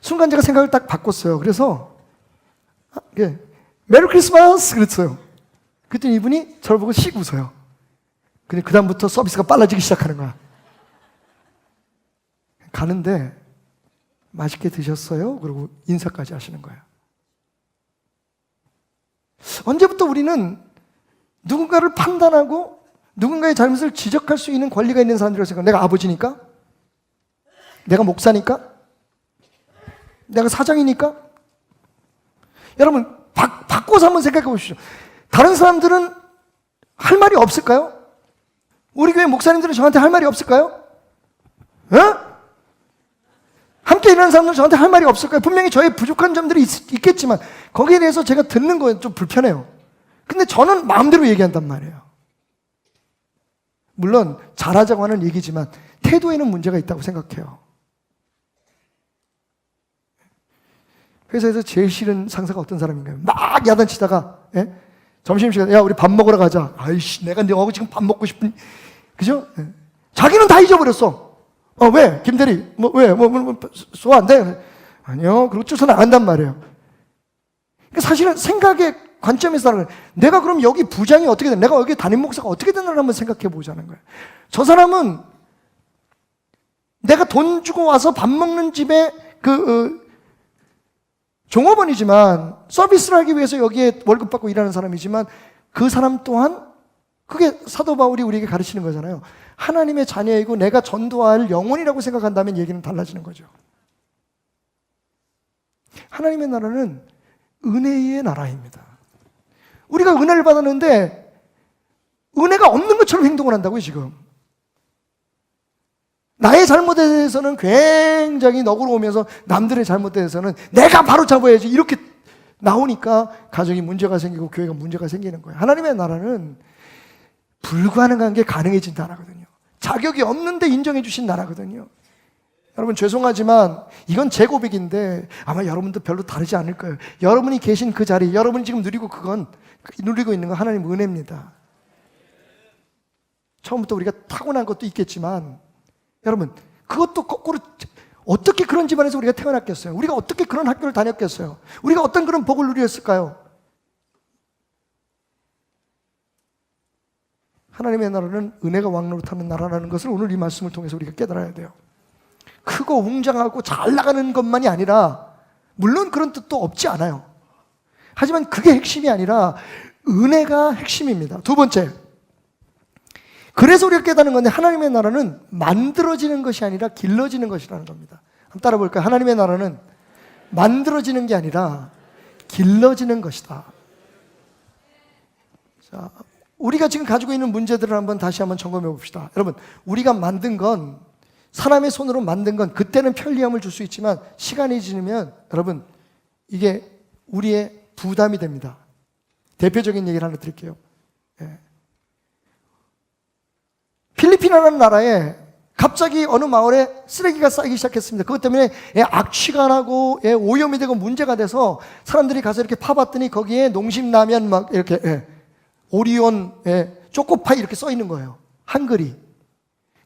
순간 제가 생각을 딱 바꿨어요. 그래서 메리 크리스마스 그랬어요. 그랬더니 이분이 저를 보고 씩 웃어요. 근데 그 다음부터 서비스가 빨라지기 시작하는 거야. 가는데 맛있게 드셨어요? 그리고 인사까지 하시는 거예요. 언제부터 우리는 누군가를 판단하고 누군가의 잘못을 지적할 수 있는 권리가 있는 사람들이라고 생각해요? 내가 아버지니까? 내가 목사니까? 내가 사장이니까? 여러분 바꿔서 한번 생각해 보십시오. 다른 사람들은 할 말이 없을까요? 우리 교회 목사님들은 저한테 할 말이 없을까요? 함께 일하는 사람들은 저한테 할 말이 없을까요? 분명히 저의 부족한 점들이 있겠지만 거기에 대해서 제가 듣는 건 좀 불편해요. 근데 저는 마음대로 얘기한단 말이에요. 물론 잘하자고 하는 얘기지만 태도에는 문제가 있다고 생각해요. 회사에서 제일 싫은 상사가 어떤 사람인가요? 막 야단치다가 점심시간에 우리 밥 먹으러 가자. 아이씨 내가 너하고 지금 밥 먹고 싶은, 그죠? 자기는 다 잊어버렸어. 왜? 김대리, 왜? 소화 안 돼? 아니요. 그리고 쫓아 나간단 말이에요. 그러니까 사실은 생각의 관점에서 내가 그럼 여기 부장이 어떻게 되나? 내가 여기 담임 목사가 어떻게 되나를 한번 생각해 보자는 거예요. 저 사람은 내가 돈 주고 와서 밥 먹는 집에 종업원이지만 서비스를 하기 위해서 여기에 월급 받고 일하는 사람이지만 그 사람 또한 그게 사도 바울이 우리에게 가르치는 거잖아요. 하나님의 자녀이고 내가 전도할 영혼이라고 생각한다면 얘기는 달라지는 거죠. 하나님의 나라는 은혜의 나라입니다. 우리가 은혜를 받았는데 은혜가 없는 것처럼 행동을 한다고요, 지금. 나의 잘못에 대해서는 굉장히 너그러우면서 남들의 잘못에 대해서는 내가 바로 잡아야지 이렇게 나오니까 가정이 문제가 생기고 교회가 문제가 생기는 거예요. 하나님의 나라는 불가능한 게 가능해진 나라거든요. 자격이 없는데 인정해 주신 나라거든요. 여러분 죄송하지만 이건 제 고백인데 아마 여러분도 별로 다르지 않을 거예요. 여러분이 계신 그 자리, 여러분이 지금 누리고 있는 건 하나님 은혜입니다. 처음부터 우리가 타고난 것도 있겠지만 여러분 그것도 거꾸로 어떻게 그런 집안에서 우리가 태어났겠어요? 우리가 어떻게 그런 학교를 다녔겠어요? 우리가 어떤 그런 복을 누렸을까요? 하나님의 나라는 은혜가 왕노릇하는 나라라는 것을 오늘 이 말씀을 통해서 우리가 깨달아야 돼요. 크고 웅장하고 잘 나가는 것만이 아니라 물론 그런 뜻도 없지 않아요. 하지만 그게 핵심이 아니라 은혜가 핵심입니다. 두 번째, 그래서 우리가 깨닫는 건데 하나님의 나라는 만들어지는 것이 아니라 길러지는 것이라는 겁니다. 한번 따라 볼까요? 하나님의 나라는 만들어지는 게 아니라 길러지는 것이다. 자, 우리가 지금 가지고 있는 문제들을 다시 한번 점검해 봅시다. 여러분, 우리가 만든 건, 사람의 손으로 만든 건 그때는 편리함을 줄 수 있지만 시간이 지나면 여러분 이게 우리의 부담이 됩니다. 대표적인 얘기를 하나 드릴게요. 필리핀이라는 나라에 갑자기 어느 마을에 쓰레기가 쌓이기 시작했습니다. 그것 때문에 악취가 나고 오염이 되고 문제가 돼서 사람들이 가서 이렇게 파봤더니 거기에 농심라면 막 이렇게 오리온 초코파이 이렇게 써 있는 거예요. 한글이.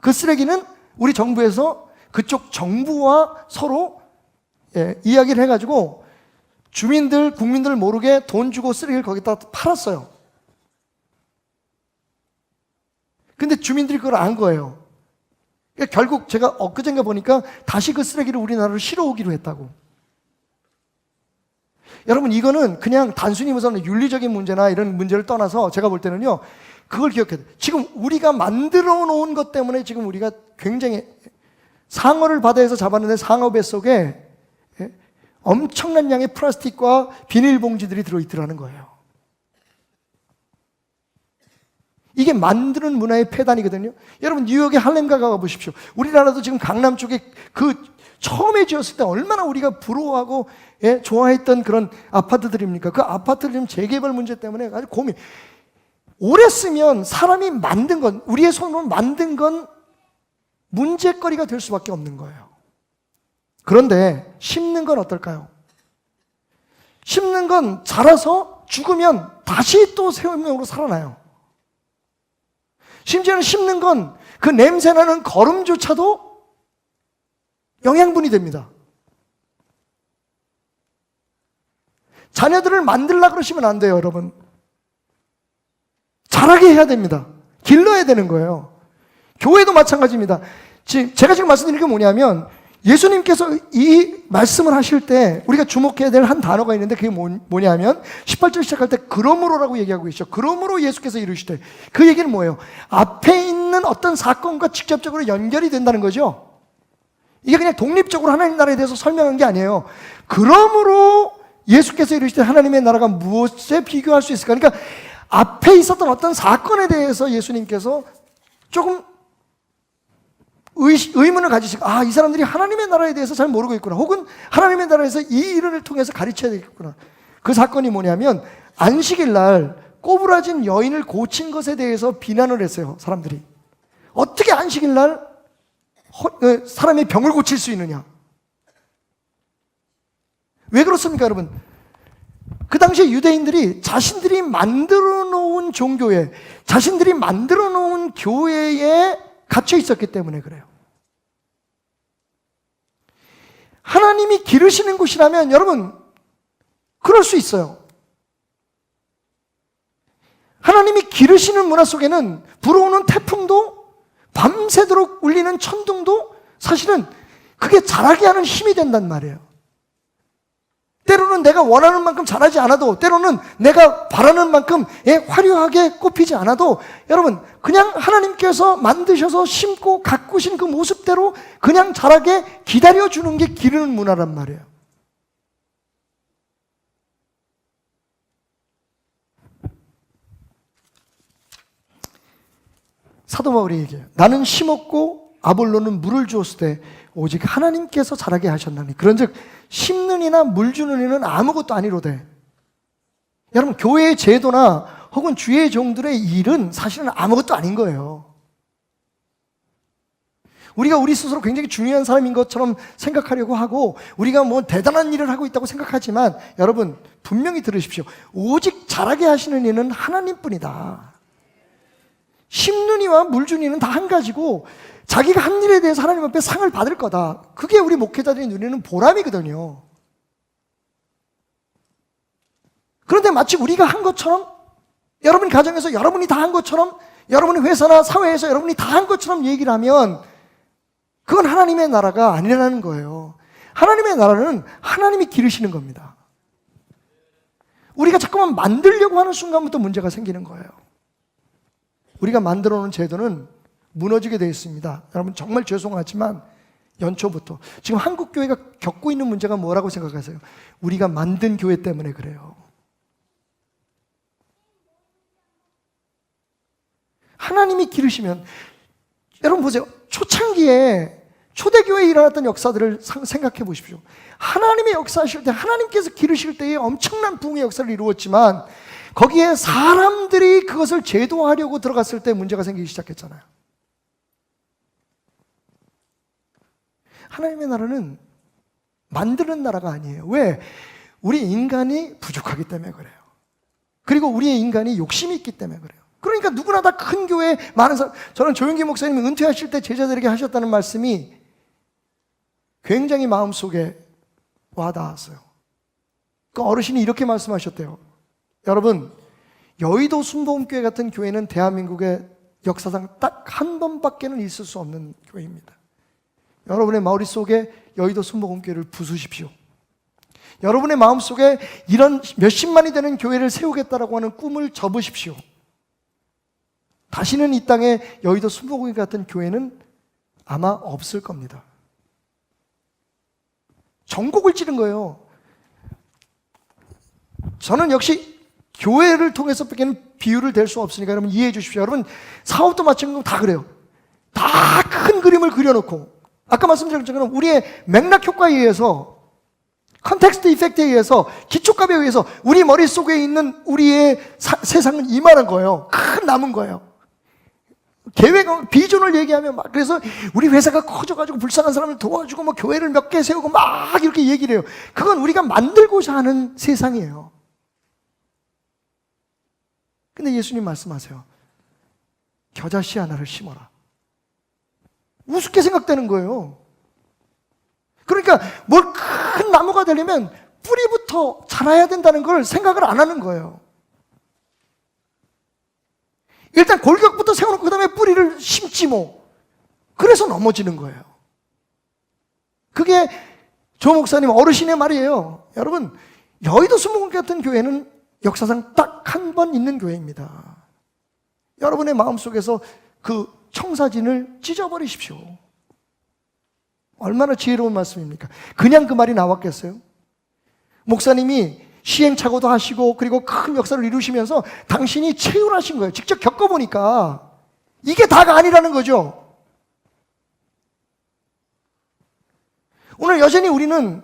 그 쓰레기는 우리 정부에서 그쪽 정부와 서로 이야기를 해가지고 주민들, 국민들 모르게 돈 주고 쓰레기를 거기다 팔았어요. 근데 주민들이 그걸 안 거예요. 그러니까 결국 제가 엊그젠가 보니까 다시 그 쓰레기를 우리나라로 실어오기로 했다고. 여러분, 이거는 그냥 단순히 무슨 윤리적인 문제나 이런 문제를 떠나서 제가 볼 때는요, 그걸 기억해야 돼요. 지금 우리가 만들어 놓은 것 때문에 지금 우리가 굉장히 상어를 바다에서 잡았는데 상어 뱃속에 엄청난 양의 플라스틱과 비닐봉지들이 들어있더라는 거예요. 이게 만드는 문화의 폐단이거든요. 여러분, 뉴욕의 할렘가 가보십시오. 우리나라도 지금 강남 쪽에 그 처음에 지었을 때 얼마나 우리가 부러워하고 좋아했던 그런 아파트들입니까? 그 아파트들 지금 재개발 문제 때문에 아주 고민. 오래 쓰면 사람이 만든 건, 우리의 손으로 만든 건 문제거리가 될 수밖에 없는 거예요. 그런데 심는 건 어떨까요? 심는 건 자라서 죽으면 다시 또 새 생명으로 살아나요. 심지어는 심는 건 그 냄새나는 거름조차도 영양분이 됩니다. 자녀들을 만들려고 그러시면 안 돼요, 여러분. 자라게 해야 됩니다. 길러야 되는 거예요. 교회도 마찬가지입니다. 제가 지금 말씀드리는 게 뭐냐면, 예수님께서 이 말씀을 하실 때 우리가 주목해야 될 한 단어가 있는데 그게 뭐냐면 18절 시작할 때 그러므로라고 얘기하고 계시죠. 그러므로 예수께서 이르시되, 그 얘기는 뭐예요? 앞에 있는 어떤 사건과 직접적으로 연결이 된다는 거죠. 이게 그냥 독립적으로 하나님 나라에 대해서 설명한 게 아니에요. 그러므로 예수께서 이르시되 하나님의 나라가 무엇에 비교할 수 있을까? 그러니까 앞에 있었던 어떤 사건에 대해서 예수님께서 조금 의문을 가지시고, 이 사람들이 하나님의 나라에 대해서 잘 모르고 있구나. 혹은 하나님의 나라에서 이 일을 통해서 가르쳐야 되겠구나. 그 사건이 뭐냐면, 안식일 날 꼬부라진 여인을 고친 것에 대해서 비난을 했어요, 사람들이. 어떻게 안식일 날 사람의 병을 고칠 수 있느냐? 왜 그렇습니까, 여러분? 그 당시에 유대인들이 자신들이 만들어 놓은 종교에, 자신들이 만들어 놓은 교회에 갇혀 있었기 때문에 그래요. 하나님이 기르시는 곳이라면 여러분, 그럴 수 있어요. 하나님이 기르시는 문화 속에는 불어오는 태풍도, 밤새도록 울리는 천둥도 사실은 그게 자라게 하는 힘이 된단 말이에요. 때로는 내가 원하는 만큼 자라지 않아도, 때로는 내가 바라는 만큼 화려하게 꽃피지 않아도, 여러분, 그냥 하나님께서 만드셔서 심고 가꾸신 그 모습대로 그냥 자라게 기다려주는 게 기르는 문화란 말이에요. 사도 바울이 얘기해요. 나는 심었고 아볼로는 물을 주었을 때 오직 하나님께서 자라게 하셨나니. 그런즉 심는 이나 물 주는 이는 아무것도 아니로되. 여러분, 교회의 제도나 혹은 주의 종들의 일은 사실은 아무것도 아닌 거예요. 우리가 우리 스스로 굉장히 중요한 사람인 것처럼 생각하려고 하고, 우리가 뭐 대단한 일을 하고 있다고 생각하지만, 여러분 분명히 들으십시오. 오직 자라게 하시는 이는 하나님뿐이다. 심는 이와 물 주는 이는 다 한 가지고, 자기가 한 일에 대해서 하나님 앞에 상을 받을 거다. 그게 우리 목회자들이 누리는 보람이거든요. 그런데 마치 우리가 한 것처럼, 여러분이 가정에서 여러분이 다 한 것처럼, 여러분이 회사나 사회에서 여러분이 다 한 것처럼 얘기를 하면 그건 하나님의 나라가 아니라는 거예요. 하나님의 나라는 하나님이 기르시는 겁니다. 우리가 자꾸만 만들려고 하는 순간부터 문제가 생기는 거예요. 우리가 만들어 놓은 제도는 무너지게 되어 있습니다. 여러분, 정말 죄송하지만 연초부터 지금 한국 교회가 겪고 있는 문제가 뭐라고 생각하세요? 우리가 만든 교회 때문에 그래요. 하나님이 기르시면, 여러분 보세요. 초창기에 초대교회에 일어났던 역사들을 생각해 보십시오. 하나님의 역사하실 때, 하나님께서 기르실 때에 엄청난 부흥의 역사를 이루었지만, 거기에 사람들이 그것을 제도화하려고 들어갔을 때 문제가 생기기 시작했잖아요. 하나님의 나라는 만드는 나라가 아니에요. 왜? 우리 인간이 부족하기 때문에 그래요. 그리고 우리의 인간이 욕심이 있기 때문에 그래요. 그러니까 누구나 다 큰 교회 많은 사람, 저는 조용기 목사님이 은퇴하실 때 제자들에게 하셨다는 말씀이 굉장히 마음속에 와닿았어요. 그 어르신이 이렇게 말씀하셨대요. 여러분, 여의도 순복음교회 같은 교회는 대한민국의 역사상 딱 한 번밖에는 있을 수 없는 교회입니다. 여러분의 머릿속에 여의도 순복음교회를 부수십시오. 여러분의 마음속에 이런 몇십만이 되는 교회를 세우겠다라고 하는 꿈을 접으십시오. 다시는 이 땅에 여의도 순복음교회 같은 교회는 아마 없을 겁니다. 전곡을 찌른 거예요. 저는 역시 교회를 통해서 밖에는 비유를 댈 수 없으니까 여러분 이해해 주십시오. 여러분 사업도 마찬가지로 다 그래요. 다 큰 그림을 그려놓고 아까 말씀드린 것처럼 우리의 맥락 효과에 의해서 컨텍스트 이펙트에 의해서 기초값에 의해서 우리 머릿속에 있는 우리의 세상은 이만한 거예요. 큰 남은 거예요. 계획, 비전을 얘기하면 막 그래서 우리 회사가 커져가지고 불쌍한 사람을 도와주고 뭐 교회를 몇 개 세우고 막 이렇게 얘기를 해요. 그건 우리가 만들고자 하는 세상이에요. 근데 예수님 말씀하세요. 겨자씨 하나를 심어라. 우습게 생각되는 거예요. 그러니까 뭘 큰 나무가 되려면 뿌리부터 자라야 된다는 걸 생각을 안 하는 거예요. 일단 골격부터 세워놓고 그 다음에 뿌리를 심지 뭐. 그래서 넘어지는 거예요. 그게 조 목사님 어르신의 말이에요. 여러분, 여의도 순복음 같은 교회는 역사상 딱 한 번 있는 교회입니다. 여러분의 마음속에서 그 청사진을 찢어버리십시오. 얼마나 지혜로운 말씀입니까? 그냥 그 말이 나왔겠어요? 목사님이 시행착오도 하시고 그리고 큰 역사를 이루시면서 당신이 체휼하신 거예요. 직접 겪어보니까 이게 다가 아니라는 거죠. 오늘 여전히 우리는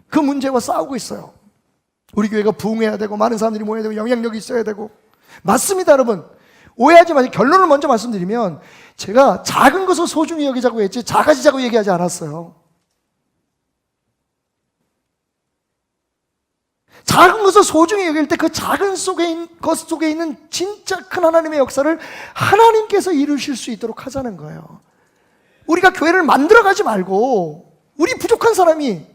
그 문제와 싸우고 있어요. 우리 교회가 부흥해야 되고 많은 사람들이 모여야 되고 영향력이 있어야 되고. 맞습니다, 여러분. 오해하지 마세요. 결론을 먼저 말씀드리면 제가 작은 것을 소중히 여기자고 했지 작아지자고 얘기하지 않았어요. 작은 것을 소중히 여길 때 그 작은 것 속에 있는 진짜 큰 하나님의 역사를 하나님께서 이루실 수 있도록 하자는 거예요. 우리가 교회를 만들어가지 말고 우리 부족한 사람이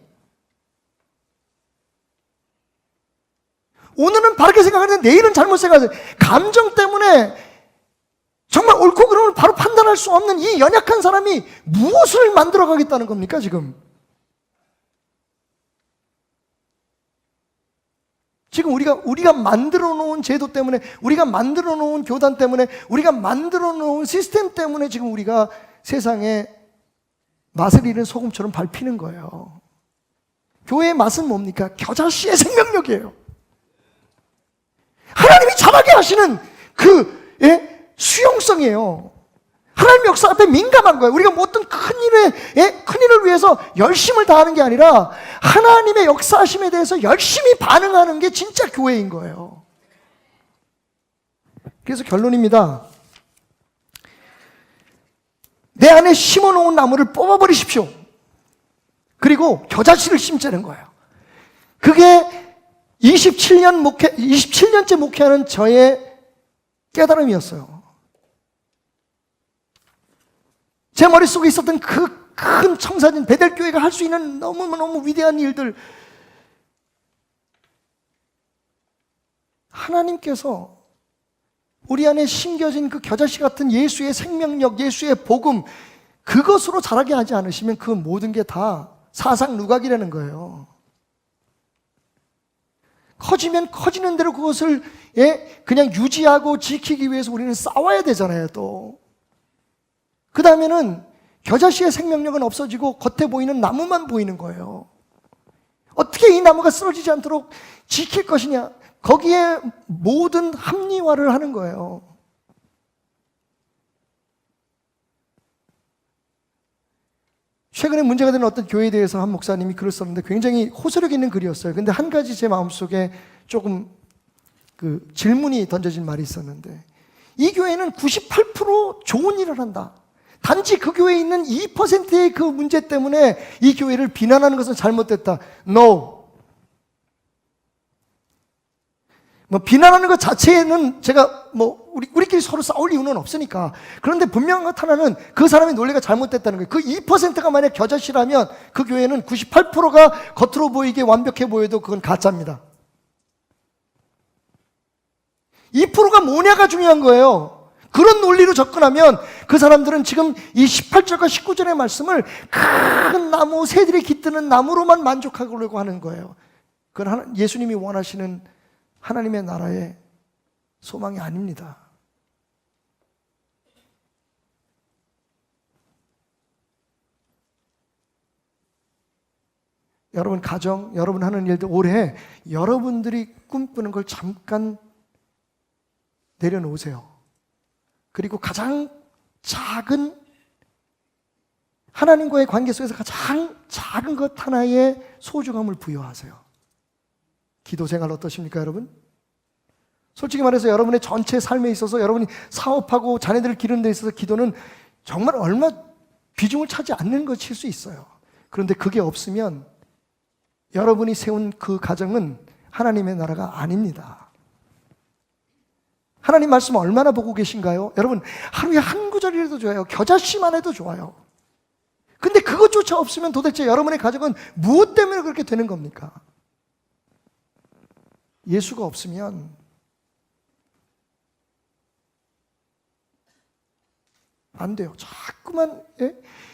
오늘은 바르게 생각하는데 내일은 잘못 생각하세요. 감정 때문에 정말 옳고 그름을 바로 판단할 수 없는 이 연약한 사람이 무엇을 만들어 가겠다는 겁니까 지금? 지금 우리가 만들어 놓은 제도 때문에, 우리가 만들어 놓은 교단 때문에, 우리가 만들어 놓은 시스템 때문에 지금 우리가 세상에 맛을 잃은 소금처럼 밟히는 거예요. 교회의 맛은 뭡니까? 겨자씨의 생명력이에요. 하나님이 자라게 하시는 그 수용성이에요. 하나님의 역사 앞에 민감한 거예요. 우리가 어떤 큰일을 위해서 열심을 다하는 게 아니라 하나님의 역사하심에 대해서 열심히 반응하는 게 진짜 교회인 거예요. 그래서 결론입니다. 내 안에 심어놓은 나무를 뽑아버리십시오. 그리고 겨자씨를 심자는 거예요. 그게 27년째 목회하는 저의 깨달음이었어요. 제 머릿속에 있었던 그 큰 청사진 베델교회가 할 수 있는 너무너무 위대한 일들, 하나님께서 우리 안에 심겨진 그 겨자씨 같은 예수의 생명력, 예수의 복음, 그것으로 자라게 하지 않으시면 그 모든 게 다 사상 누각이라는 거예요. 커지면 커지는 대로 그것을 그냥 유지하고 지키기 위해서 우리는 싸워야 되잖아요. 또 그 다음에는 겨자씨의 생명력은 없어지고 겉에 보이는 나무만 보이는 거예요. 어떻게 이 나무가 쓰러지지 않도록 지킬 것이냐, 거기에 모든 합리화를 하는 거예요. 최근에 문제가 되는 어떤 교회에 대해서 한 목사님이 글을 썼는데 굉장히 호소력 있는 글이었어요. 근데 한 가지 제 마음속에 조금 그 질문이 던져진 말이 있었는데, 이 교회는 98% 좋은 일을 한다. 단지 그 교회에 있는 2%의 그 문제 때문에 이 교회를 비난하는 것은 잘못됐다. No. 뭐 비난하는 것 자체는 제가 뭐 우리끼리 서로 싸울 이유는 없으니까. 그런데 분명한 것 하나는 그 사람의 논리가 잘못됐다는 거예요. 그 2%가 만약 겨자씨라면 그 교회는 98%가 겉으로 보이게 완벽해 보여도 그건 가짜입니다. 2%가 뭐냐가 중요한 거예요. 그런 논리로 접근하면 그 사람들은 지금 이 18절과 19절의 말씀을 큰 나무, 새들이 깃드는 나무로만 만족하려고 하는 거예요. 그건 예수님이 원하시는 하나님의 나라의 소망이 아닙니다. 여러분 가정, 여러분 하는 일들 올해 여러분들이 꿈꾸는 걸 잠깐 내려놓으세요. 그리고 가장 작은 하나님과의 관계 속에서 가장 작은 것 하나의 소중함을 부여하세요. 기도 생활 어떠십니까, 여러분? 솔직히 말해서 여러분의 전체 삶에 있어서 여러분이 사업하고 자녀들을 기르는 데 있어서 기도는 정말 얼마 비중을 차지 않는 것일 수 있어요. 그런데 그게 없으면 여러분이 세운 그 가정은 하나님의 나라가 아닙니다. 하나님 말씀 얼마나 보고 계신가요? 여러분, 하루에 한 구절이라도 좋아요. 겨자씨만 해도 좋아요. 근데 그것조차 없으면 도대체 여러분의 가정은 무엇 때문에 그렇게 되는 겁니까? 예수가 없으면 안 돼요. 자꾸만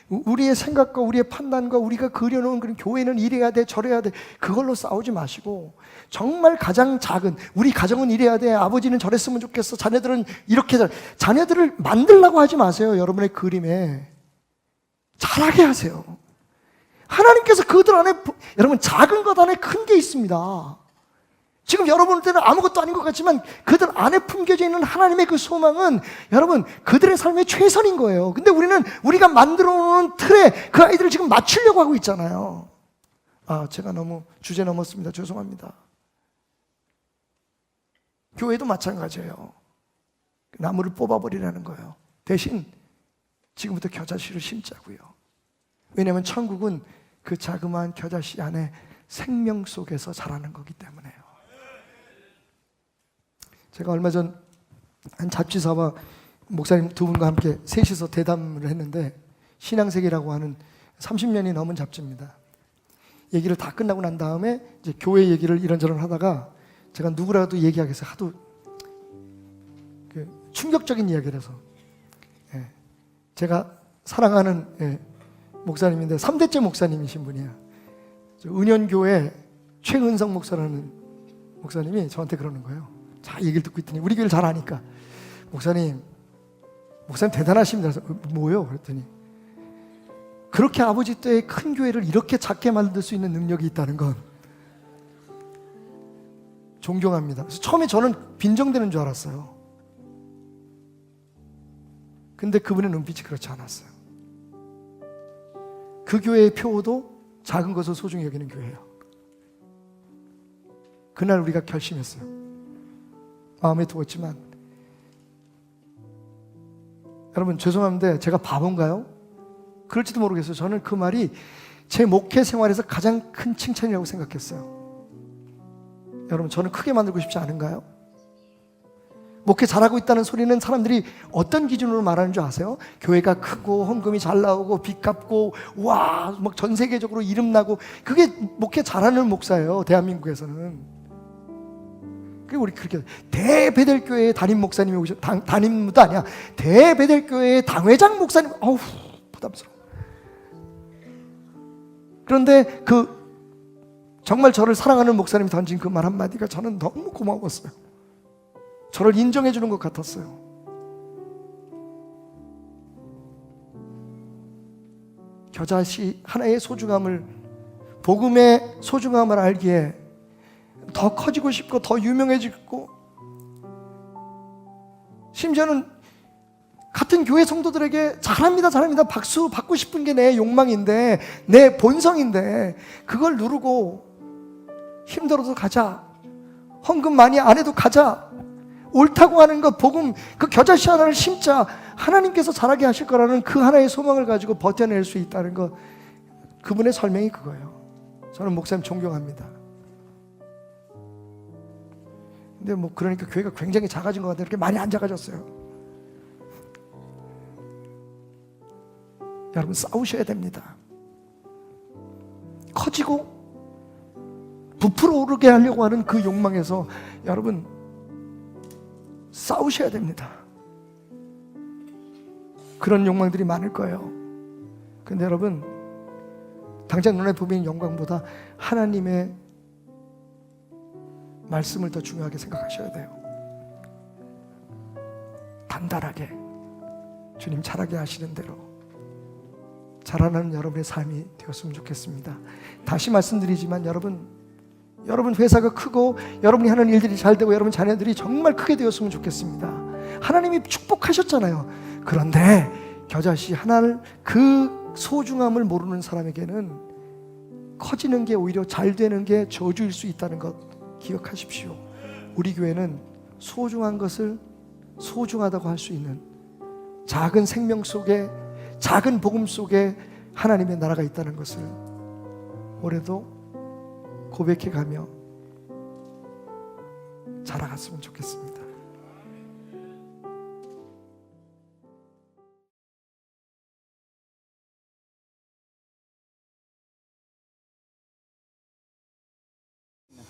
우리의 생각과 우리의 판단과 우리가 그려놓은 그런 교회는 이래야 돼, 저래야 돼, 그걸로 싸우지 마시고 정말 가장 작은 우리 가정은 이래야 돼, 아버지는 저랬으면 좋겠어, 자녀들은 이렇게 자녀들을 만들라고 하지 마세요. 여러분의 그림에 잘하게 하세요. 하나님께서 그들 안에, 여러분 작은 것 안에 큰 게 있습니다. 지금 여러분들은 아무것도 아닌 것 같지만 그들 안에 품겨져 있는 하나님의 그 소망은 여러분 그들의 삶의 최선인 거예요. 근데 우리는 우리가 만들어 놓은 틀에 그 아이들을 지금 맞추려고 하고 있잖아요. 제가 너무 주제 넘었습니다. 죄송합니다. 교회도 마찬가지예요. 나무를 뽑아버리라는 거예요. 대신 지금부터 겨자씨를 심자고요. 왜냐하면 천국은 그 자그마한 겨자씨 안에 생명 속에서 자라는 거기 때문에요. 제가 얼마 전 한 잡지사와 목사님 두 분과 함께 셋이서 대담을 했는데 신앙세계라고 하는 30년이 넘은 잡지입니다. 얘기를 다 끝나고 난 다음에 이제 교회 얘기를 이런저런 하다가 제가 누구라도 얘기하겠어요. 하도 충격적인 이야기를 해서 제가 사랑하는 목사님인데 3대째 목사님이신 분이야. 은연교회 최은성 목사라는 목사님이 저한테 그러는 거예요. 자, 얘기를 듣고 있더니 우리 교회를 잘 아니까 목사님 대단하십니다. 그래서 뭐요? 그랬더니 그렇게 아버지 때의 큰 교회를 이렇게 작게 만들 수 있는 능력이 있다는 건 존경합니다. 그래서 처음에 저는 빈정대는 줄 알았어요. 근데 그분의 눈빛이 그렇지 않았어요. 그 교회의 표도 작은 것을 소중히 여기는 교회예요. 그날 우리가 결심했어요. 마음에 두었지만 여러분 죄송한데 제가 바본가요? 그럴지도 모르겠어요. 저는 그 말이 제 목회 생활에서 가장 큰 칭찬이라고 생각했어요. 여러분 저는 크게 만들고 싶지 않은가요? 목회 잘하고 있다는 소리는 사람들이 어떤 기준으로 말하는 줄 아세요? 교회가 크고 헌금이 잘 나오고 빚 갚고 와 막 전 세계적으로 이름 나고 그게 목회 잘하는 목사예요. 대한민국에서는. 우리 그렇게 대베델교회의 담임 목사님이 오셔 담임도 아니야. 대베델교회의 당회장 목사님. 어우 부담스러워. 그런데 정말 저를 사랑하는 목사님이 던진 그 말 한마디가 저는 너무 고마웠어요. 저를 인정해 주는 것 같았어요. 겨자씨 하나의 소중함을, 복음의 소중함을 알기에 더 커지고 싶고 더 유명해지고, 심지어는 같은 교회 성도들에게 잘합니다 잘합니다 박수 받고 싶은 게 내 욕망인데, 내 본성인데, 그걸 누르고 힘들어도 가자, 헌금 많이 안 해도 가자, 옳다고 하는 것, 복음 그 겨자씨 하나를 심자, 하나님께서 잘하게 하실 거라는 그 하나의 소망을 가지고 버텨낼 수 있다는 것, 그분의 설명이 그거예요. 저는 목사님 존경합니다. 근데 뭐 그러니까 교회가 굉장히 작아진 것 같아요. 이렇게 많이 안 작아졌어요. 여러분 싸우셔야 됩니다. 커지고 부풀어 오르게 하려고 하는 그 욕망에서 여러분 싸우셔야 됩니다. 그런 욕망들이 많을 거예요. 근데 여러분 당장 눈에 보이는 영광보다 하나님의 말씀을 더 중요하게 생각하셔야 돼요. 단단하게 주님 잘하게 하시는 대로 자라나는 여러분의 삶이 되었으면 좋겠습니다. 다시 말씀드리지만 여러분 회사가 크고 여러분이 하는 일들이 잘 되고 여러분 자녀들이 정말 크게 되었으면 좋겠습니다. 하나님이 축복하셨잖아요. 그런데 겨자씨 하나를 그 소중함을 모르는 사람에게는 커지는 게 오히려 잘 되는 게 저주일 수 있다는 것 기억하십시오. 우리 교회는 소중한 것을 소중하다고 할 수 있는 작은 생명 속에 작은 복음 속에 하나님의 나라가 있다는 것을 올해도 고백해 가며 자라갔으면 좋겠습니다.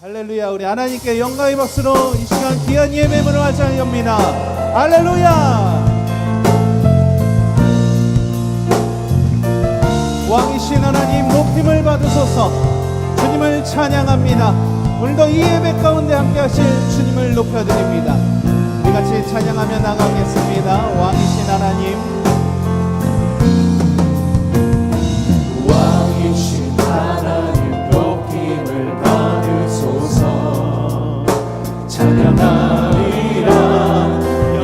할렐루야. 우리 하나님께 영광의 박수로 이 시간 귀한 예배문을 활짝 엽니다. 할렐루야. 왕이신 하나님 높임을 받으소서. 주님을 찬양합니다. 오늘도 이 예배 가운데 함께 하실 주님을 높여드립니다. 우리 같이 찬양하며 나가겠습니다. 왕이신 하나님, 왕이신 하나님 높임을 받으소서. 찬양하리라.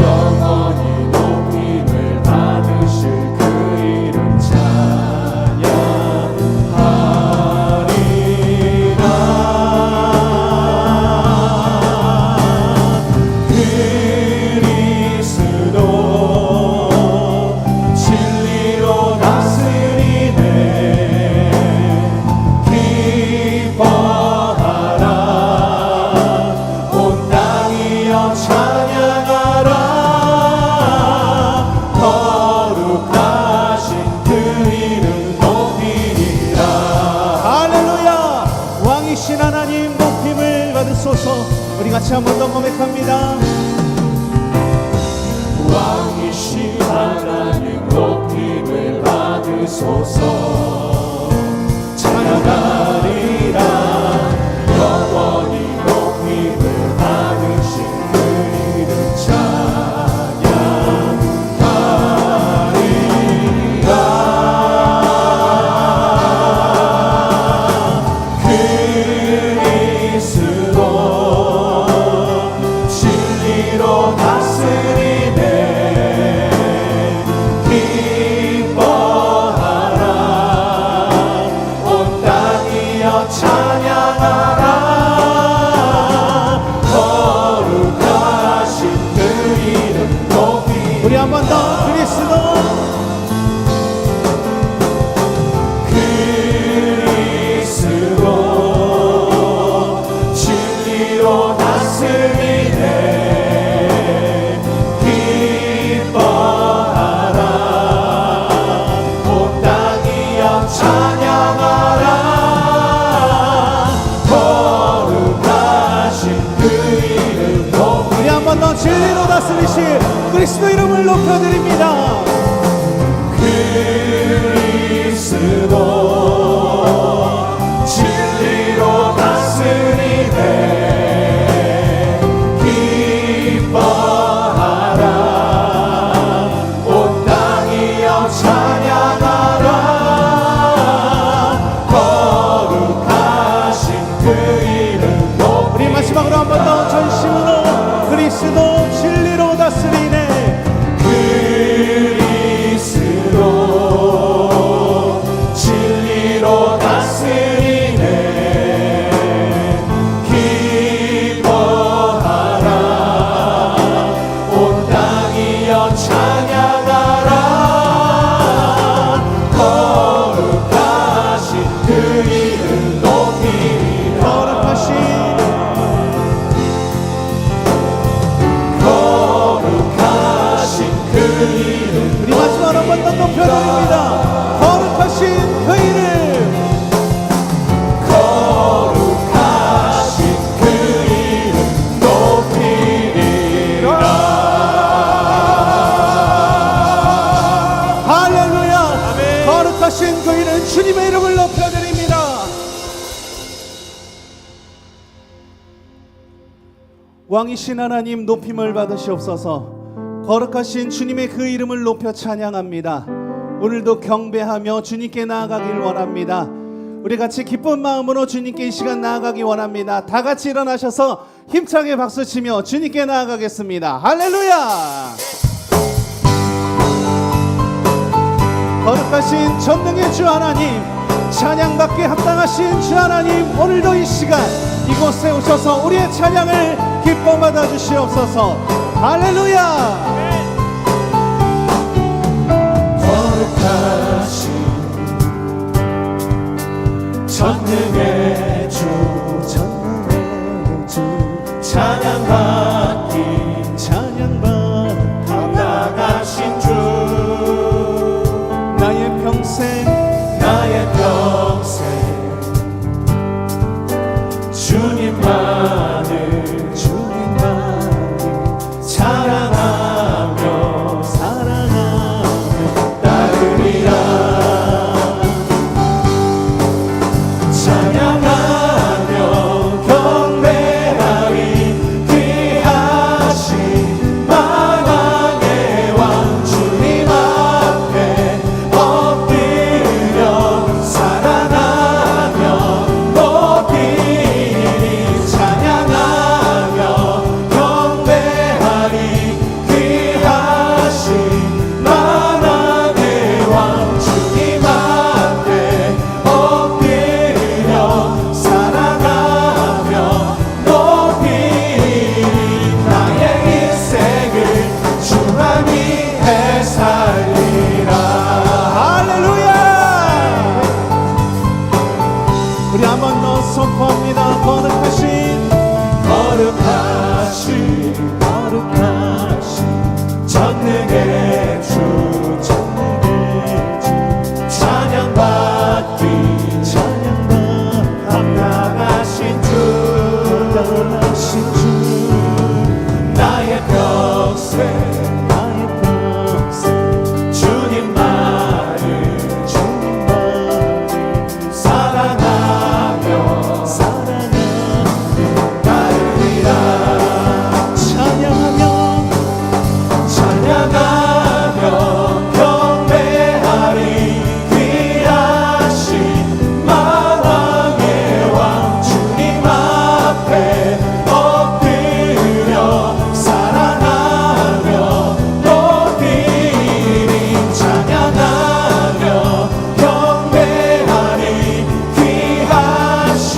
영원히 높임을 받으실 그 이름 우리 같이 한 번 더 고백합니다. 왕이신 하나님 높임을 받으소서. 찬양하리라. 영원히 높임을 받으신 그 이름 찬양하리라. 그리스도 진리로 다스리네. 기뻐하라. 온 땅이여 찬양하라. 거룩하신 그 이름 높이. 우리 한 번 더. 그리스도 진리로 다스리네. 기뻐하라. 온 땅이여 찬양하라. 거룩하신 그 이름 높이. 우리 한 번 더 진리로 다스리신 그리스도 이름을 높여드립니다. 그리스도 진리로 다스리네. 기뻐하라. 온 땅이여 찬양하라. 거룩하신 그 이름 높이. 우리 마지막으로 한 번 더 전심으로 그리스도 진리로 다스리네. 왕이신 하나님 높임을 받으시옵소서. 거룩하신 주님의 그 이름을 높여 찬양합니다. 오늘도 경배하며 주님께 나아가길 원합니다. 우리 같이 기쁜 마음으로 주님께 이 시간 나아가기 원합니다. 다 같이 일어나셔서 힘차게 박수치며 주님께 나아가겠습니다. 할렐루야! 거룩하신 전능의 주 하나님, 찬양받기에 합당하신 주 하나님, 오늘도 이 시간 이곳에 오셔서 우리의 찬양을 기뻐 받아 주시옵소서. 할렐루야! 거룩하신 전능의 주 찬양받기 합당하신 주 나의 평생 주님만을 사랑하며 따르리라. 찬양하며 경배하리. 귀하신 만왕의 왕 주님 앞에 엎드려 사랑하며 높이리. 찬양하며 경배하리. 귀하신 만왕의 왕 주님 앞에 엎드려 사랑하며 높이리. 나의 인생을 주만 위해 살리라. 할렐루야! 우리 한 번 더 선포합니다. 거룩하신 전능의 주 찬양받기 합당하신 주 나의 평생 주님만을 사랑하며 따르리라. 찬양하며 경배하리. 귀하신 만왕의 왕 주님 앞에 엎드려 사랑하며 높이리. 찬양하며 경배하리. 귀하신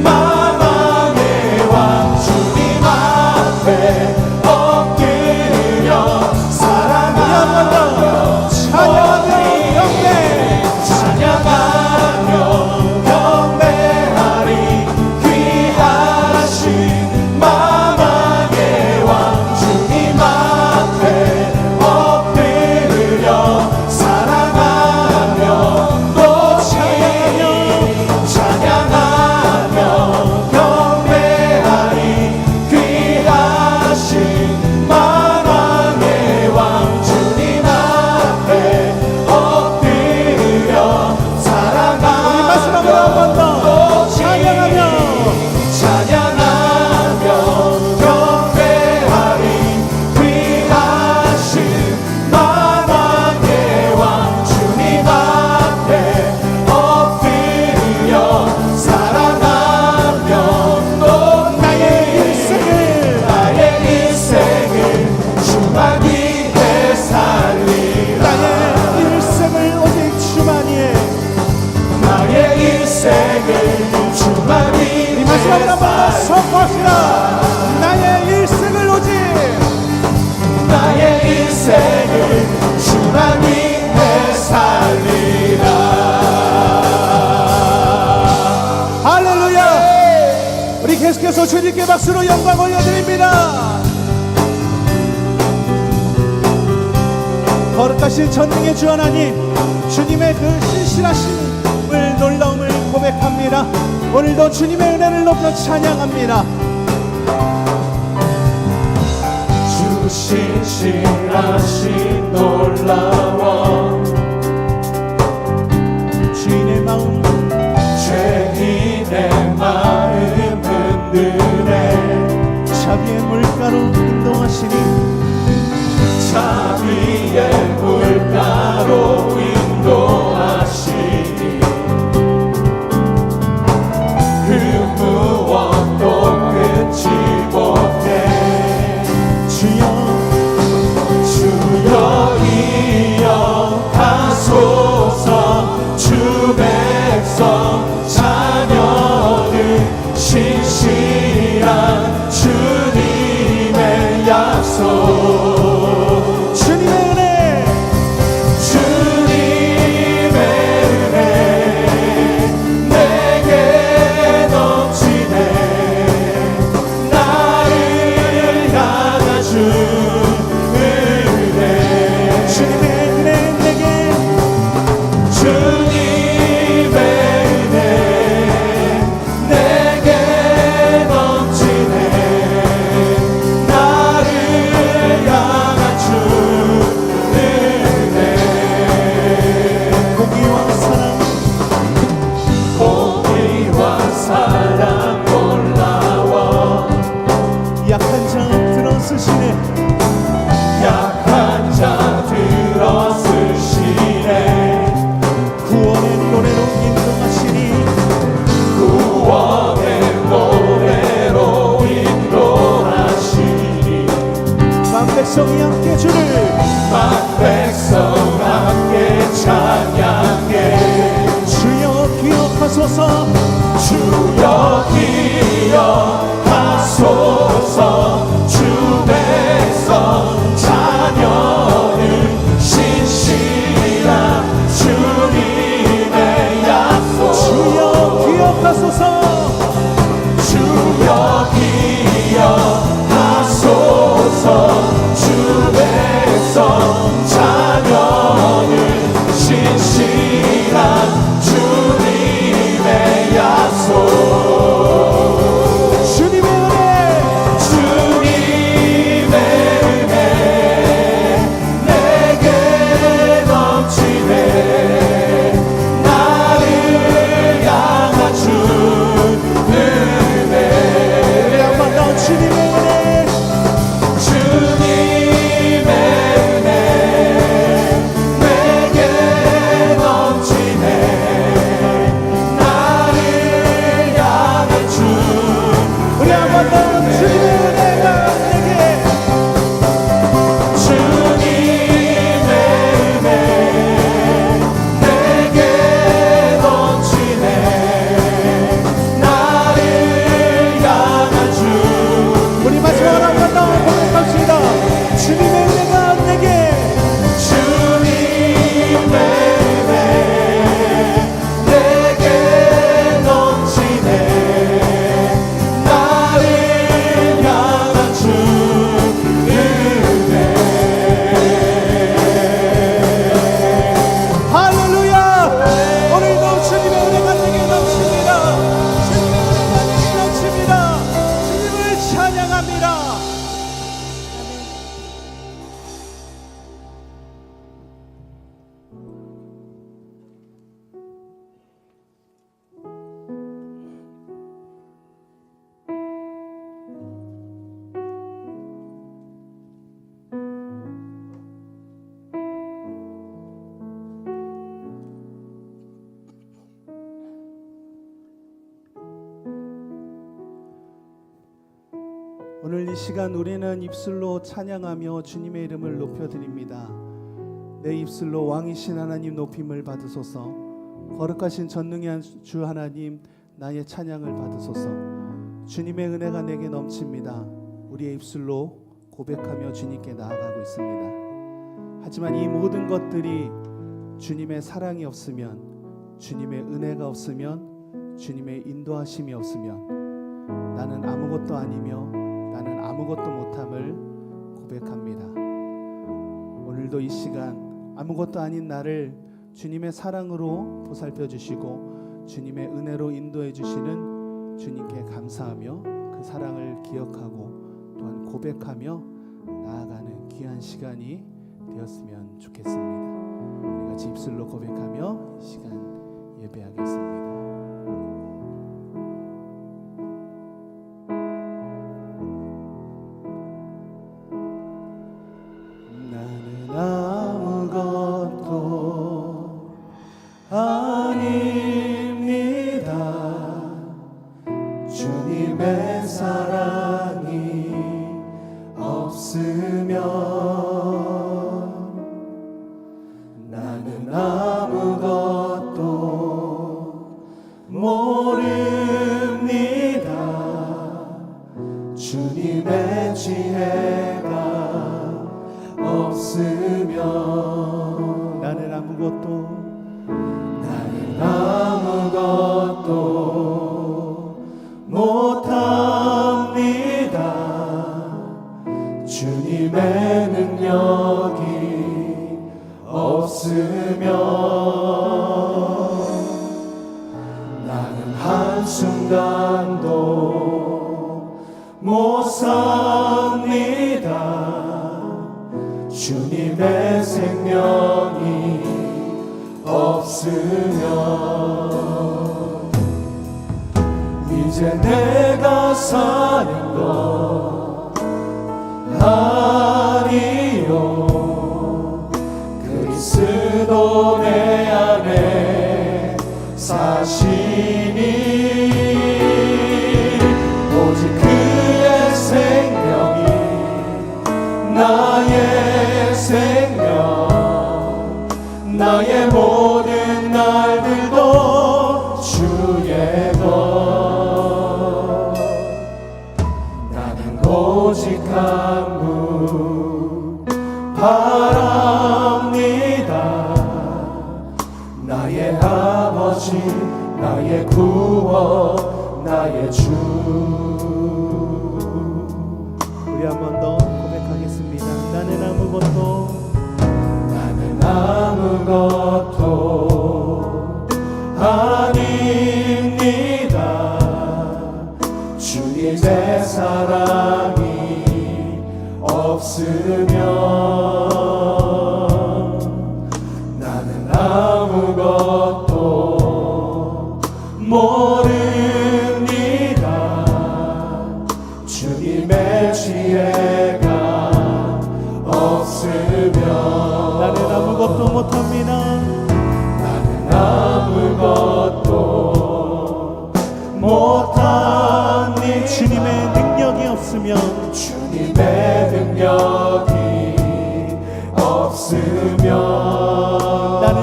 만왕의 왕 주님 앞에 엎드려 사랑하며 찬양하며 경배하리. 귀하신 만왕의 왕 주님 앞에 엎드려 사랑하며 높이리. 찬양하며 경배하리. 귀하신 만왕의 왕 주님 앞에 엎드려 사랑하며 마지막으로 한 번 더 찬양하며 경배하리. 귀하신 만왕의 왕 주님 앞에 엎드려 사랑하며 나의 인생을 주만 위해 살리라. 나의 일생을 오직 주만 위해. 나의 인생을 주만 위해 마지막으로 한 번 더 선포합시다. 나의 일생을 오직 나의 인생을 주만 위해 살리라. 할렐루야! 우리 계속해서 주님께 박수로 영광 올려드립니다. 거룩하신 전능의 주 하나님, 주님의 그 신실하심을 놀라움을 고백합니다. 오늘도 주님의 은혜를 높여 찬양합니다. 주 신실하신 놀라워 주인의 마음 죄인의 마음 흔드네. 자비의 물가로 인도하시니 자비의 물가로 인도하시니 그 무엇도 끊지 못해 주여 주여 이어가소서 주 백성 자녀는 신실한 주님의 약속 주님의 은혜 주님의 은혜 내게 넘치네 나를 향한 주 은혜 주님의 은혜 내게 주님의 은혜 내게 넘치네 나를 향한 주 은혜 공의와 사랑 공의와 사랑 올라와 약한 자 들어쓰시네 약한 자 들어쓰시네 구원의 노래로 인도하시니 구원의 노래로 인도하시니 만 백성이 함께 주를 만 백성 함께 찬양해 주여 기억하소서 주여 기억하소서 주 백성 자녀는 신실한 주님의 약속 주여 기억하소서 주여 기억하소서 주 백성 자녀는 신실한 주님의 약속 주님의 은혜 주님의 은혜 내게 넘치네 나를 향한 주 은혜 한번 더 주님의 은혜 주님의 은혜 내게 넘치네 나를 향한 주 우리 한번 더 주님의 은혜가 내게 주님의 은혜 내게 넘치네 나를 향한 주 우리 마지막으로 한번 더 고백합시다 주님의 은혜가 내게 주님의 은혜 내게 넘치네 나를 향한 주 은혜 할렐루야 오늘도 주님의 은혜가 내게 넘칩니다 주님의 은혜가 내게 넘칩니다 주님을 찬양합니다 오늘 이 시간 우리는 입술로 찬양하며 주님의 이름을 높여드립니다. 내 입술로 왕이신 하나님 높임을 받으소서. 거룩하신 전능한 주 하나님 나의 찬양을 받으소서. 주님의 은혜가 내게 넘칩니다. 우리의 입술로 고백하며 주님께 나아가고 있습니다. 하지만 이 모든 것들이 주님의 사랑이 없으면, 주님의 은혜가 없으면, 주님의 인도하심이 없으면 나는 아무것도 아니며 나는 아무것도 못함을 고백합니다. 오늘도 이 시간 아무것도 아닌 나를 주님의 사랑으로 보살펴 주시고 주님의 은혜로 인도해 주시는 주님께 감사하며 그 사랑을 기억하고 또한 고백하며 나아가는 귀한 시간이 되었으면 좋겠습니다. 우리 같이 입술로 고백하며 이 시간 예배하겠습니다. 주님의 지혜가 없으면 나는 아무것도 못합니다. 주님의 능력이 없으면 나는 한순간도 못 삽니다. 주님의 생명이 없으면 이제 내가 사는 것 아니요 그리스도 내 안에 사시니 오직 그의 생명이 나의 생명 나의 모든 날들도 주의 것 나는 오직 한 분 바랍니다. 나의 아버지 나의 구원 나의 주 우리 한 번 더 고백하겠습니다. 나는 아무것도 아닙니다. 주님의 사랑이 없으면 나는 아무것도 모릅니다. 주님의 지혜가 없으면 나는 아무것도 못합니다. 나는 아무것도 못합니다. 주님의 능력이 없으면 주님의 능력이 없으면 나는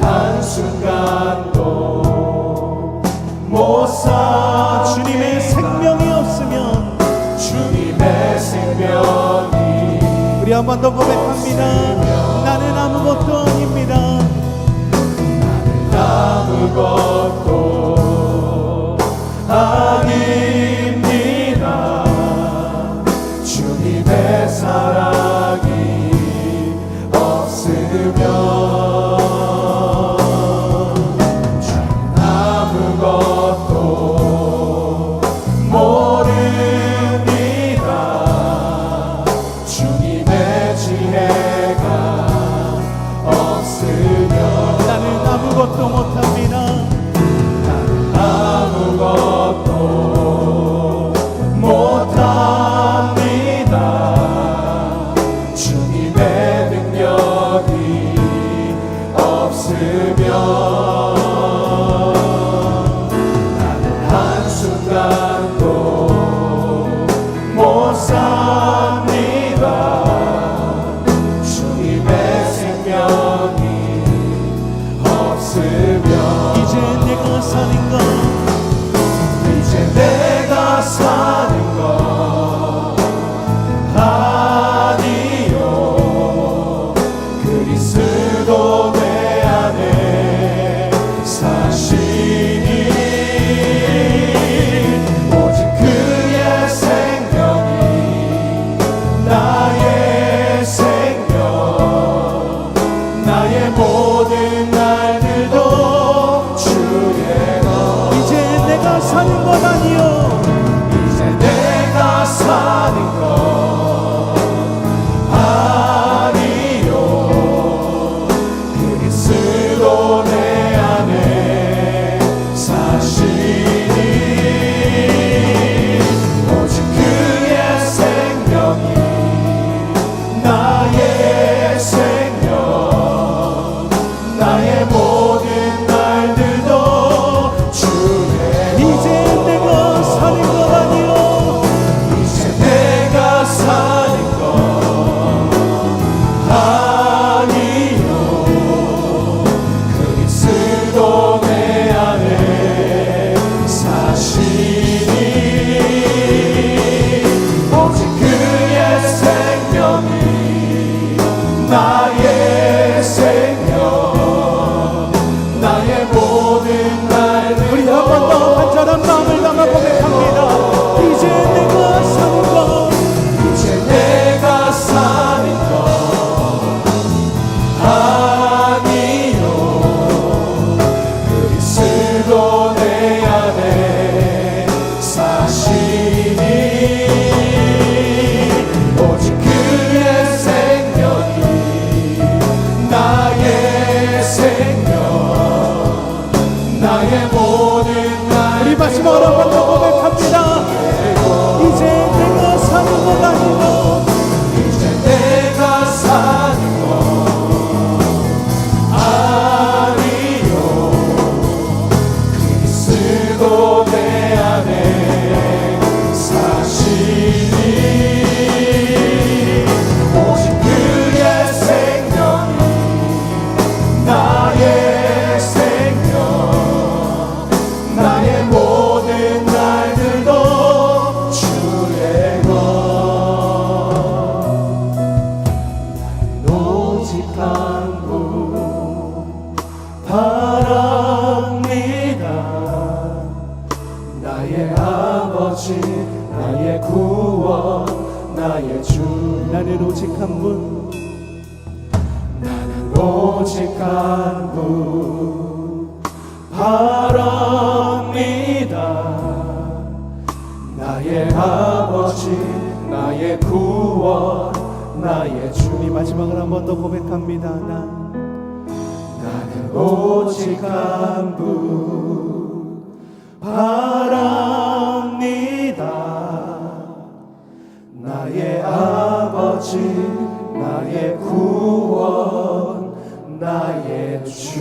한순간도 못 삽니다. 주님의 생명이 없으면 주님의 생명이 우리 한 번 더 고백합니다. 나는 아무것도 아닙니다. 아무것도 아닙니다. 주님의 사랑이 없으면 주는 아무것도 모릅니다. 주님의 지혜가 없으면 나는 아무것도 못합니다. 나는 아버지 나의 구원 나의 주 나는 오직 한 분, 나는 오직 한 분 바랍니다. 나의 아버지 나의 구원 나의 주 우리 마지막으로 한 번 더 고백합니다. 나는 오직 한 분 바랍니다. 나의 아버지 나의 구원 나의 주